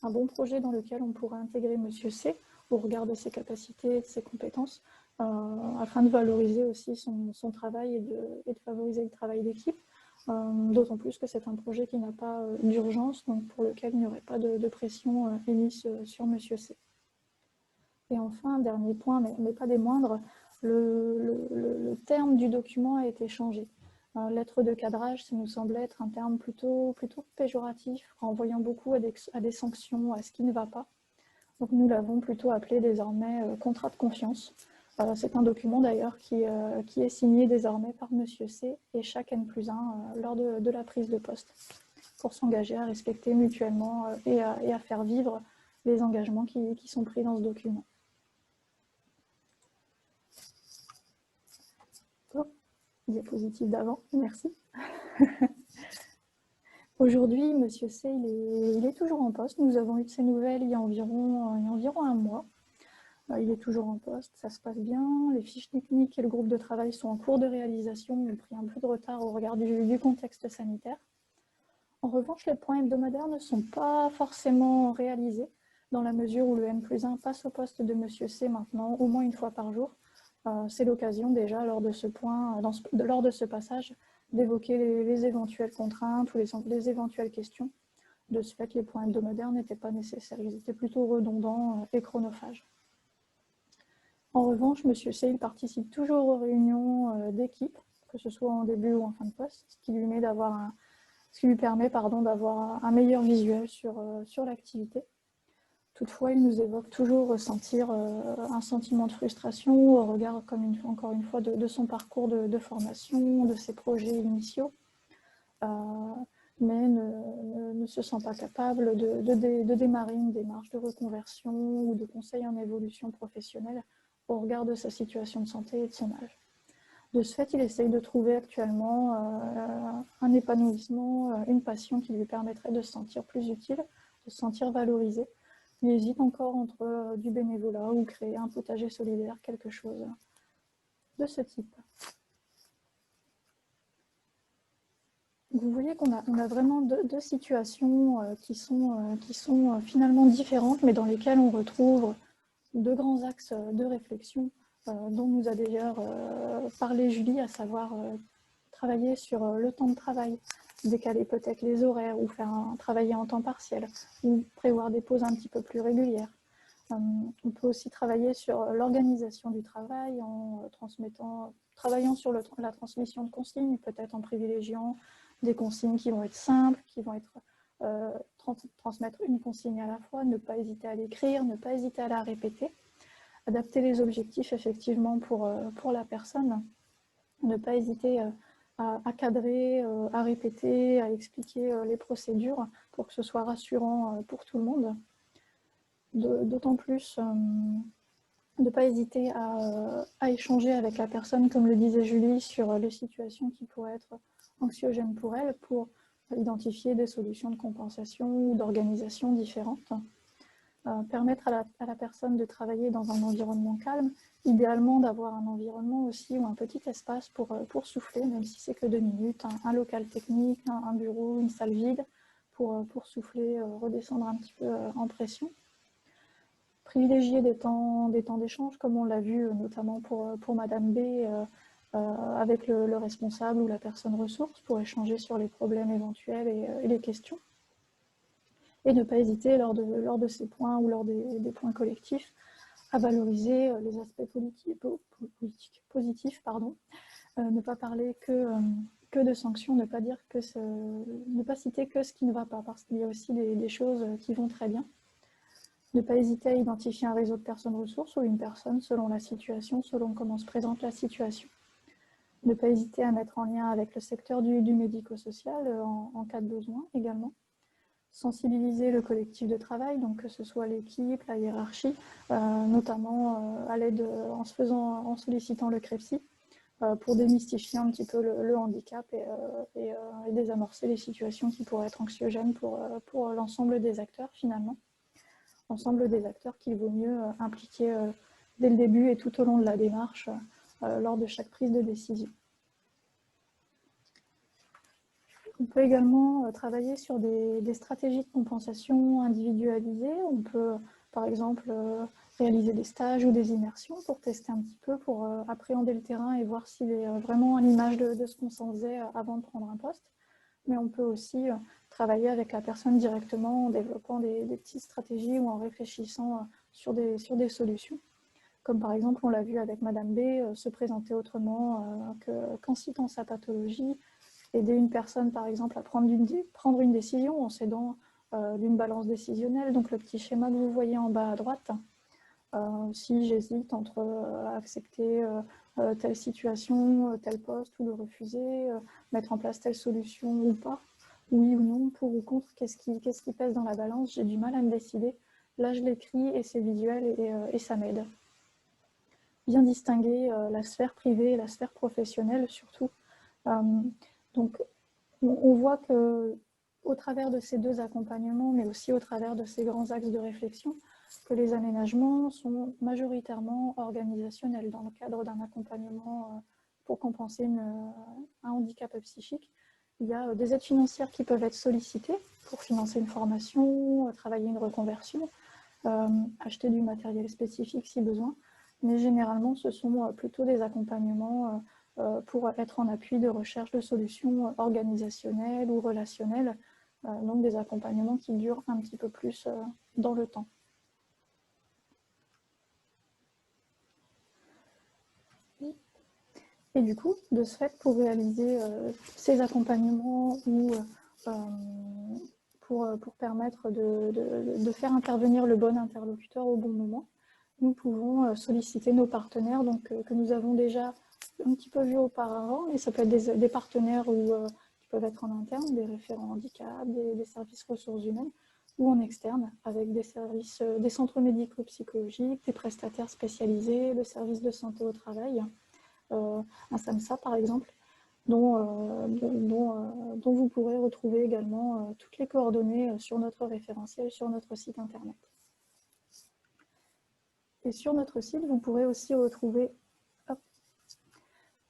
un bon projet dans lequel on pourrait intégrer Monsieur C au regard de ses capacités et de ses compétences, afin de valoriser aussi son travail et de favoriser le travail d'équipe. D'autant plus que c'est un projet qui n'a pas d'urgence, donc pour lequel il n'y aurait pas de pression émise sur Monsieur C. Et enfin, dernier point, mais pas des moindres, le terme du document a été changé. Lettre de cadrage, ça nous semblait être un terme plutôt péjoratif, renvoyant beaucoup à des sanctions, à ce qui ne va pas. Donc nous l'avons plutôt appelé désormais contrat de confiance. C'est un document d'ailleurs qui est signé désormais par Monsieur C et chaque N+1 lors de la prise de poste, pour s'engager à respecter mutuellement et à faire vivre les engagements qui sont pris dans ce document. Oh, diapositive d'avant, merci. Aujourd'hui, Monsieur C, il est toujours en poste. Nous avons eu de ses nouvelles il y a environ un mois. Il est toujours en poste, ça se passe bien. Les fiches techniques et le groupe de travail sont en cours de réalisation, ont pris un peu de retard au regard du contexte sanitaire. En revanche, les points hebdomadaires ne sont pas forcément réalisés, dans la mesure où le N+1 passe au poste de Monsieur C maintenant, au moins une fois par jour. C'est l'occasion déjà, lors de ce passage, d'évoquer les éventuelles contraintes ou les éventuelles questions. De ce fait, les points hebdomadaires n'étaient pas nécessaires, ils étaient plutôt redondants et chronophages. En revanche, Monsieur C, il participe toujours aux réunions d'équipe, que ce soit en début ou en fin de poste, ce qui lui permet d'avoir un meilleur visuel sur l'activité. Toutefois, il nous évoque toujours ressentir un sentiment de frustration au regard, encore une fois, de son parcours de formation, de ses projets initiaux, mais ne se sent pas capable de démarrer une démarche de reconversion ou de conseil en évolution professionnelle au regard de sa situation de santé et de son âge. De ce fait, il essaye de trouver actuellement un épanouissement, une passion qui lui permettrait de se sentir plus utile, de se sentir valorisé. Il hésite encore entre du bénévolat ou créer un potager solidaire, quelque chose de ce type. Vous voyez qu'on a vraiment deux situations qui sont finalement différentes, mais dans lesquelles on retrouve deux grands axes de réflexion dont nous a déjà parlé Julie, à savoir travailler sur le temps de travail, décaler peut-être les horaires ou travailler en temps partiel ou prévoir des pauses un petit peu plus régulières. On peut aussi travailler sur l'organisation du travail en travaillant sur la transmission de consignes, peut-être en privilégiant des consignes qui vont être simples, qui vont être transmettre une consigne à la fois, ne pas hésiter à l'écrire, ne pas hésiter à la répéter, adapter les objectifs effectivement pour la personne, ne pas hésiter à cadrer, à répéter, à expliquer les procédures pour que ce soit rassurant pour tout le monde. D'autant plus ne pas hésiter à échanger avec la personne, comme le disait Julie, sur les situations qui pourraient être anxiogènes pour elle, pour identifier des solutions de compensation ou d'organisation différentes. Permettre à la personne de travailler dans un environnement calme, idéalement d'avoir un environnement aussi ou un petit espace pour souffler, même si c'est que 2 minutes, un local technique, un bureau, une salle vide, pour souffler, redescendre un petit peu en pression. Privilégier des temps d'échange, comme on l'a vu notamment pour Madame B, avec le responsable ou la personne ressource, pour échanger sur les problèmes éventuels et les questions. Et ne pas hésiter lors de ces points ou lors des points collectifs à valoriser les aspects positifs, ne pas parler que de sanctions, ne pas citer que ce qui ne va pas, parce qu'il y a aussi des choses qui vont très bien. Ne pas hésiter à identifier un réseau de personnes ressources ou une personne selon la situation, selon comment se présente la situation. Ne pas hésiter à mettre en lien avec le secteur du médico-social en cas de besoin également. Sensibiliser le collectif de travail, donc que ce soit l'équipe, la hiérarchie, notamment à l'aide en sollicitant le CREPSI pour démystifier un petit peu le handicap et désamorcer les situations qui pourraient être anxiogènes pour l'ensemble des acteurs finalement. Ensemble des acteurs qu'il vaut mieux impliquer dès le début et tout au long de la démarche lors de chaque prise de décision. On peut également travailler sur des stratégies de compensation individualisées. On peut, par exemple, réaliser des stages ou des immersions pour tester un petit peu, pour appréhender le terrain et voir s'il est vraiment à l'image de ce qu'on s'en faisait avant de prendre un poste. Mais on peut aussi travailler avec la personne directement en développant des petites stratégies ou en réfléchissant sur des solutions. comme par exemple, on l'a vu avec Madame B, se présenter autrement qu'en citant sa pathologie, aider une personne, par exemple, à prendre une décision en s'aidant d'une balance décisionnelle, donc le petit schéma que vous voyez en bas à droite. Si j'hésite entre accepter telle situation, tel poste ou le refuser, mettre en place telle solution ou pas, oui ou non, pour ou contre, qu'est-ce qui pèse dans la balance, j'ai du mal à me décider. Là, je l'écris et c'est visuel et ça m'aide. Bien distinguer la sphère privée et la sphère professionnelle surtout. Donc, on voit que au travers de ces deux accompagnements, mais aussi au travers de ces grands axes de réflexion, que les aménagements sont majoritairement organisationnels dans le cadre d'un accompagnement pour compenser un handicap psychique. Il y a des aides financières qui peuvent être sollicitées pour financer une formation, travailler une reconversion, acheter du matériel spécifique si besoin, mais généralement ce sont plutôt des accompagnements pour être en appui de recherche de solutions organisationnelles ou relationnelles, donc des accompagnements qui durent un petit peu plus dans le temps. Et du coup, de ce fait, pour réaliser ces accompagnements ou pour permettre de faire intervenir le bon interlocuteur au bon moment, nous pouvons solliciter nos partenaires donc, que nous avons déjà un petit peu vus auparavant, et ça peut être des partenaires qui peuvent être en interne, des référents handicap, des services ressources humaines, ou en externe, avec des services, des centres médico-psychologiques, des prestataires spécialisés, le service de santé au travail, un SAMSA par exemple, dont vous pourrez retrouver également toutes les coordonnées sur notre référentiel, sur notre site internet. Et sur notre site, vous pourrez aussi retrouver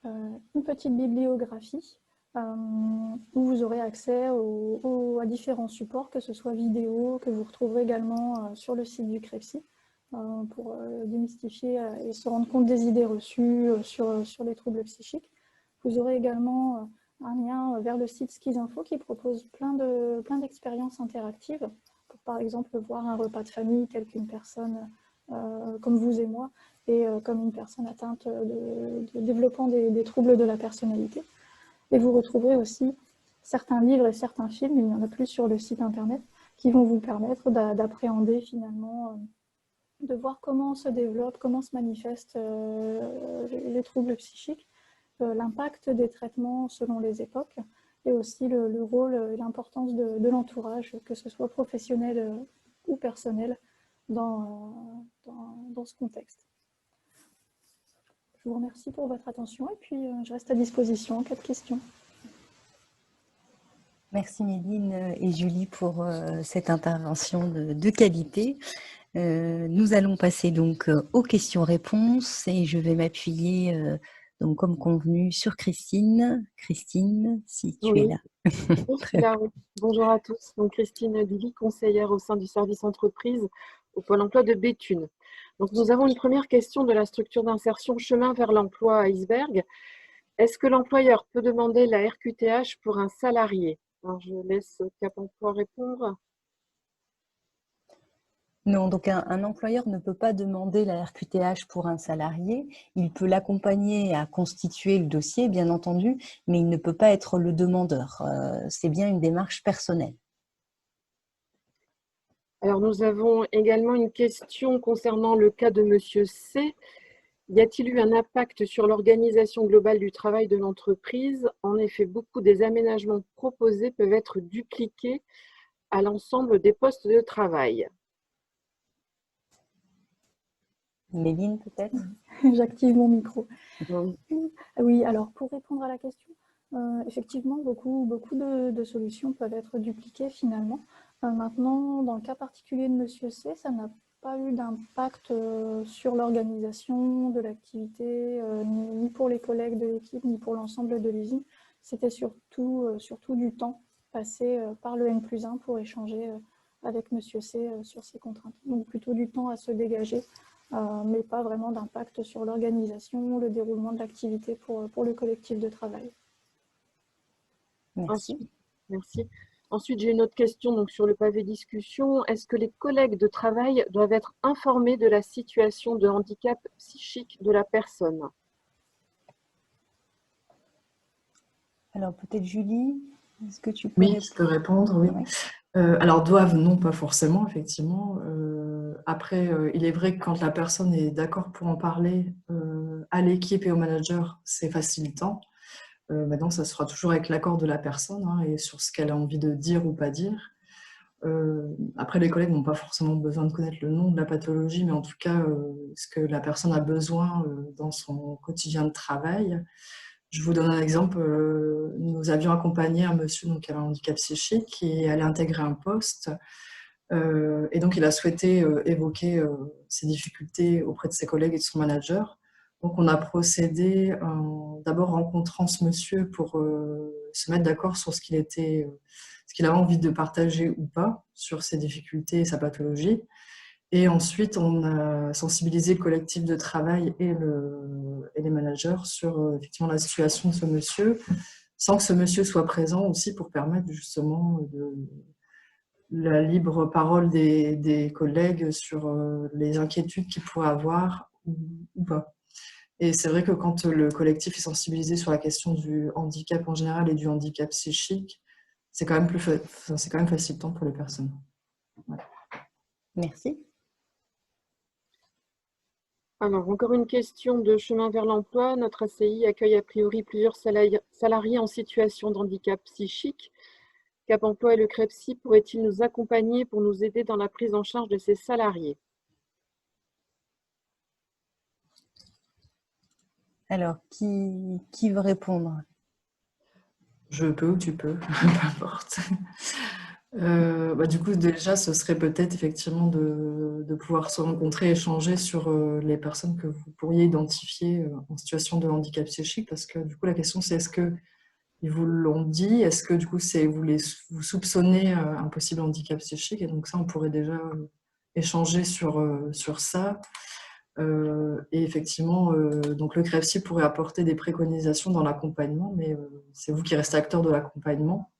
une petite bibliographie où vous aurez accès à différents supports, que ce soit vidéo, que vous retrouverez également sur le site du CREPSI, pour démystifier et se rendre compte des idées reçues sur les troubles psychiques. Vous aurez également un lien vers le site Skizinfo qui propose plein d'expériences interactives pour, par exemple, voir un repas de famille tel qu'une personne comme vous et moi, et comme une personne atteinte de développant des troubles de la personnalité. Et vous retrouverez aussi certains livres et certains films, il y en a plus sur le site internet, qui vont vous permettre d'appréhender finalement, de voir comment se développent, comment se manifestent les troubles psychiques, l'impact des traitements selon les époques, et aussi le rôle et l'importance de l'entourage, que ce soit professionnel ou personnel, dans ce contexte. Je vous remercie pour votre attention et puis je reste à disposition en cas de questions. Merci Méline et Julie pour cette intervention de qualité. Nous allons passer donc aux questions-réponses et je vais m'appuyer donc comme convenu sur Christine. Christine, si tu es là. Je suis là, oui. Bonjour à tous. Donc Christine Billy, conseillère au sein du service entreprise au Pôle emploi de Béthune. Donc nous avons une première question de la structure d'insertion chemin vers l'emploi à Iceberg. Est-ce que l'employeur peut demander la RQTH pour un salarié? Alors je laisse Cap Emploi répondre. Non, donc un employeur ne peut pas demander la RQTH pour un salarié. Il peut l'accompagner à constituer le dossier, bien entendu, mais il ne peut pas être le demandeur. C'est bien une démarche personnelle. Alors nous avons également une question concernant le cas de Monsieur C. Y a-t-il eu un impact sur l'organisation globale du travail de l'entreprise? En effet, beaucoup des aménagements proposés peuvent être dupliqués à l'ensemble des postes de travail. Méline, peut-être? J'active mon micro. Oui. Oui, alors pour répondre à la question, effectivement, beaucoup de solutions peuvent être dupliquées finalement. Maintenant, dans le cas particulier de Monsieur C, ça n'a pas eu d'impact sur l'organisation de l'activité, ni pour les collègues de l'équipe, ni pour l'ensemble de l'usine. C'était surtout du temps passé par le N+1 pour échanger avec Monsieur C sur ces contraintes. Donc plutôt du temps à se dégager, mais pas vraiment d'impact sur l'organisation, le déroulement de l'activité pour le collectif de travail. Merci. Merci. Ensuite, j'ai une autre question donc, sur le pavé discussion. Est-ce que les collègues de travail doivent être informés de la situation de handicap psychique de la personne? Alors peut-être Julie, est-ce que tu peux Oui, répondre? je peux répondre, oui. Ouais. Alors, doivent, non, pas forcément, effectivement. Après, il est vrai que quand la personne est d'accord pour en parler à l'équipe et au manager, c'est facilitant. Maintenant, ça sera toujours avec l'accord de la personne hein, et sur ce qu'elle a envie de dire ou pas dire. Après, les collègues n'ont pas forcément besoin de connaître le nom de la pathologie, mais en tout cas, ce que la personne a besoin dans son quotidien de travail. Je vous donne un exemple. Nous avions accompagné un monsieur donc, qui avait un handicap psychique qui allait intégrer un poste. Et donc, il a souhaité évoquer ses difficultés auprès de ses collègues et de son manager. Donc, on a procédé en d'abord rencontrant ce monsieur pour se mettre d'accord sur ce qu'il avait envie de partager ou pas sur ses difficultés et sa pathologie. Et ensuite, on a sensibilisé le collectif de travail et les managers sur effectivement la situation de ce monsieur, sans que ce monsieur soit présent aussi pour permettre justement la libre parole des collègues sur les inquiétudes qu'ils pourraient avoir ou pas. Et c'est vrai que quand le collectif est sensibilisé sur la question du handicap en général et du handicap psychique, c'est quand même facilitant pour les personnes. Voilà. Merci. Alors, encore une question de Chemin vers l'emploi. Notre ACI accueille a priori plusieurs salariés en situation de handicap psychique. Cap Emploi et le CREPSI pourraient-ils nous accompagner pour nous aider dans la prise en charge de ces salariés? Alors, qui veut répondre? Je peux ou tu peux, peu importe. Du coup, déjà, ce serait peut-être effectivement de pouvoir se rencontrer, échanger sur les personnes que vous pourriez identifier en situation de handicap psychique, parce que du coup, la question c'est est-ce que ils vous l'ont dit, est-ce que du coup vous soupçonnez un possible handicap psychique, et donc ça, on pourrait déjà échanger sur ça. Et effectivement, donc le CREPSI pourrait apporter des préconisations dans l'accompagnement, mais c'est vous qui restez acteur de l'accompagnement.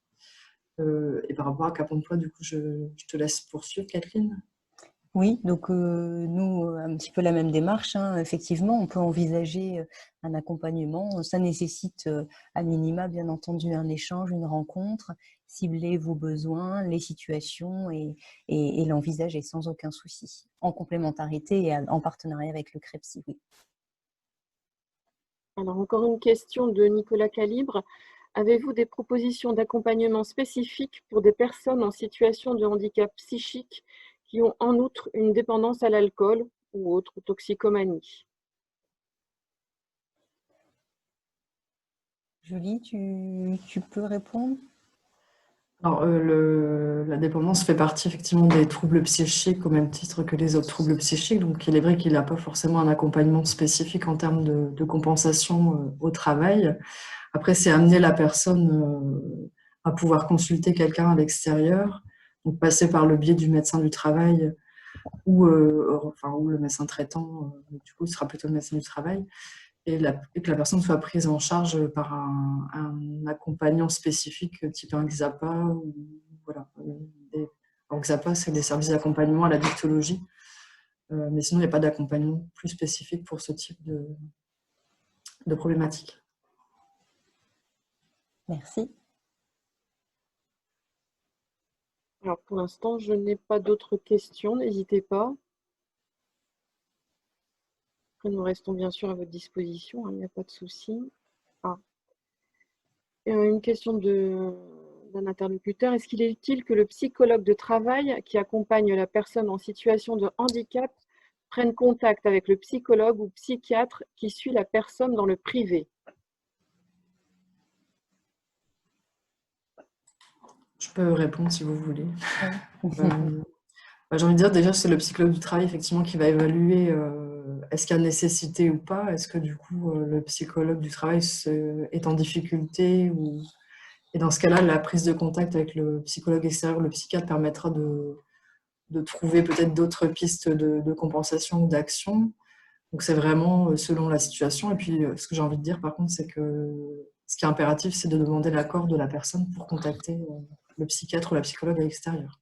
Et par rapport à Cap Emploi, du coup, je te laisse poursuivre, Catherine. Oui, donc nous, un petit peu la même démarche, hein. Effectivement, on peut envisager un accompagnement. Ça nécessite à minima, bien entendu, un échange, une rencontre, cibler vos besoins, les situations et l'envisager sans aucun souci, en complémentarité et en partenariat avec le CREPSI, oui. Alors, encore une question de Nicolas Calibre. Avez-vous des propositions d'accompagnement spécifiques pour des personnes en situation de handicap psychique qui ont en outre une dépendance à l'alcool ou autre toxicomanie? Julie, tu peux répondre? Alors, la dépendance fait partie effectivement des troubles psychiques au même titre que les autres troubles psychiques. Donc, il est vrai qu'il n'a pas forcément un accompagnement spécifique en termes de compensation au travail. Après, c'est amener la personne à pouvoir consulter quelqu'un à l'extérieur, donc passer par le biais du médecin du travail ou le médecin traitant, du coup, ce sera plutôt le médecin du travail, et que la personne soit prise en charge par un accompagnant spécifique type un XAPA. Ou, voilà. En XAPA, c'est des services d'accompagnement à la dictologie, mais sinon, il n'y a pas d'accompagnement plus spécifique pour ce type de problématique. Merci. Alors, pour l'instant, je n'ai pas d'autres questions. N'hésitez pas. Après, nous restons bien sûr à votre disposition, hein, il n'y a pas de souci. Une question d'un interlocuteur. Est-ce qu'il est utile que le psychologue de travail qui accompagne la personne en situation de handicap prenne contact avec le psychologue ou psychiatre qui suit la personne dans le privé? Je peux répondre si vous voulez. J'ai envie de dire, déjà, c'est le psychologue du travail effectivement qui va évaluer est-ce qu'il y a nécessité ou pas, est-ce que du coup le psychologue du travail est en difficulté, et dans ce cas-là, la prise de contact avec le psychologue extérieur, le psychiatre, permettra de trouver peut-être d'autres pistes de compensation ou d'action. Donc c'est vraiment selon la situation. Et puis ce que j'ai envie de dire par contre, c'est que ce qui est impératif, c'est de demander l'accord de la personne pour contacter le psychiatre ou la psychologue à l'extérieur.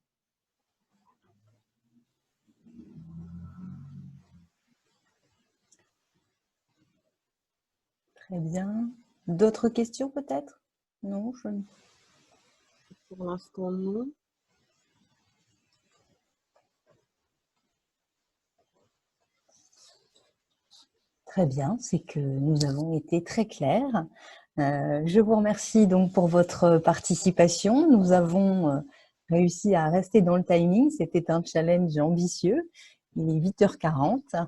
Très bien. D'autres questions peut-être? Non, Pour l'instant, non. Très bien, c'est que nous avons été très clairs. Je vous remercie donc pour votre participation. Nous avons réussi à rester dans le timing. C'était un challenge ambitieux. Il est 8h40,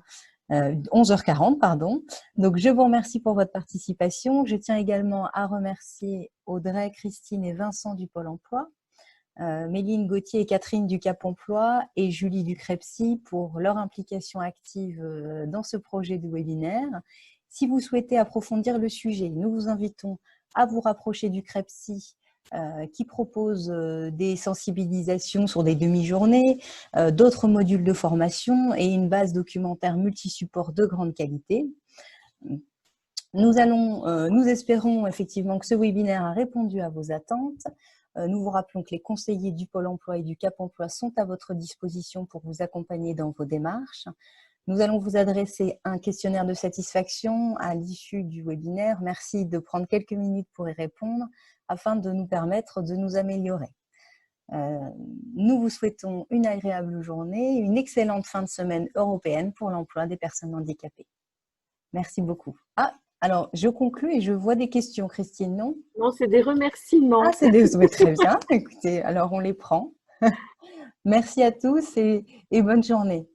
11h40, pardon. Donc, je vous remercie pour votre participation. Je tiens également à remercier Audrey, Christine et Vincent du Pôle emploi, Méline Gauthier et Catherine du Cap Emploi et Julie Ducrepsy pour leur implication active dans ce projet de webinaire. Si vous souhaitez approfondir le sujet, nous vous invitons à vous rapprocher du CREPSI qui propose des sensibilisations sur des demi-journées, d'autres modules de formation et une base documentaire multi-support de grande qualité. Nous espérons effectivement que ce webinaire a répondu à vos attentes. Nous vous rappelons que les conseillers du Pôle emploi et du Cap emploi sont à votre disposition pour vous accompagner dans vos démarches. Nous allons vous adresser un questionnaire de satisfaction à l'issue du webinaire. Merci de prendre quelques minutes pour y répondre afin de nous permettre de nous améliorer. Nous vous souhaitons une agréable journée, une excellente fin de semaine européenne pour l'emploi des personnes handicapées. Merci beaucoup. Ah, alors je conclus et je vois des questions, Christine, non? Non, c'est des remerciements. Ah, c'est des... Oui, très bien. Écoutez, alors on les prend. Merci à tous et bonne journée.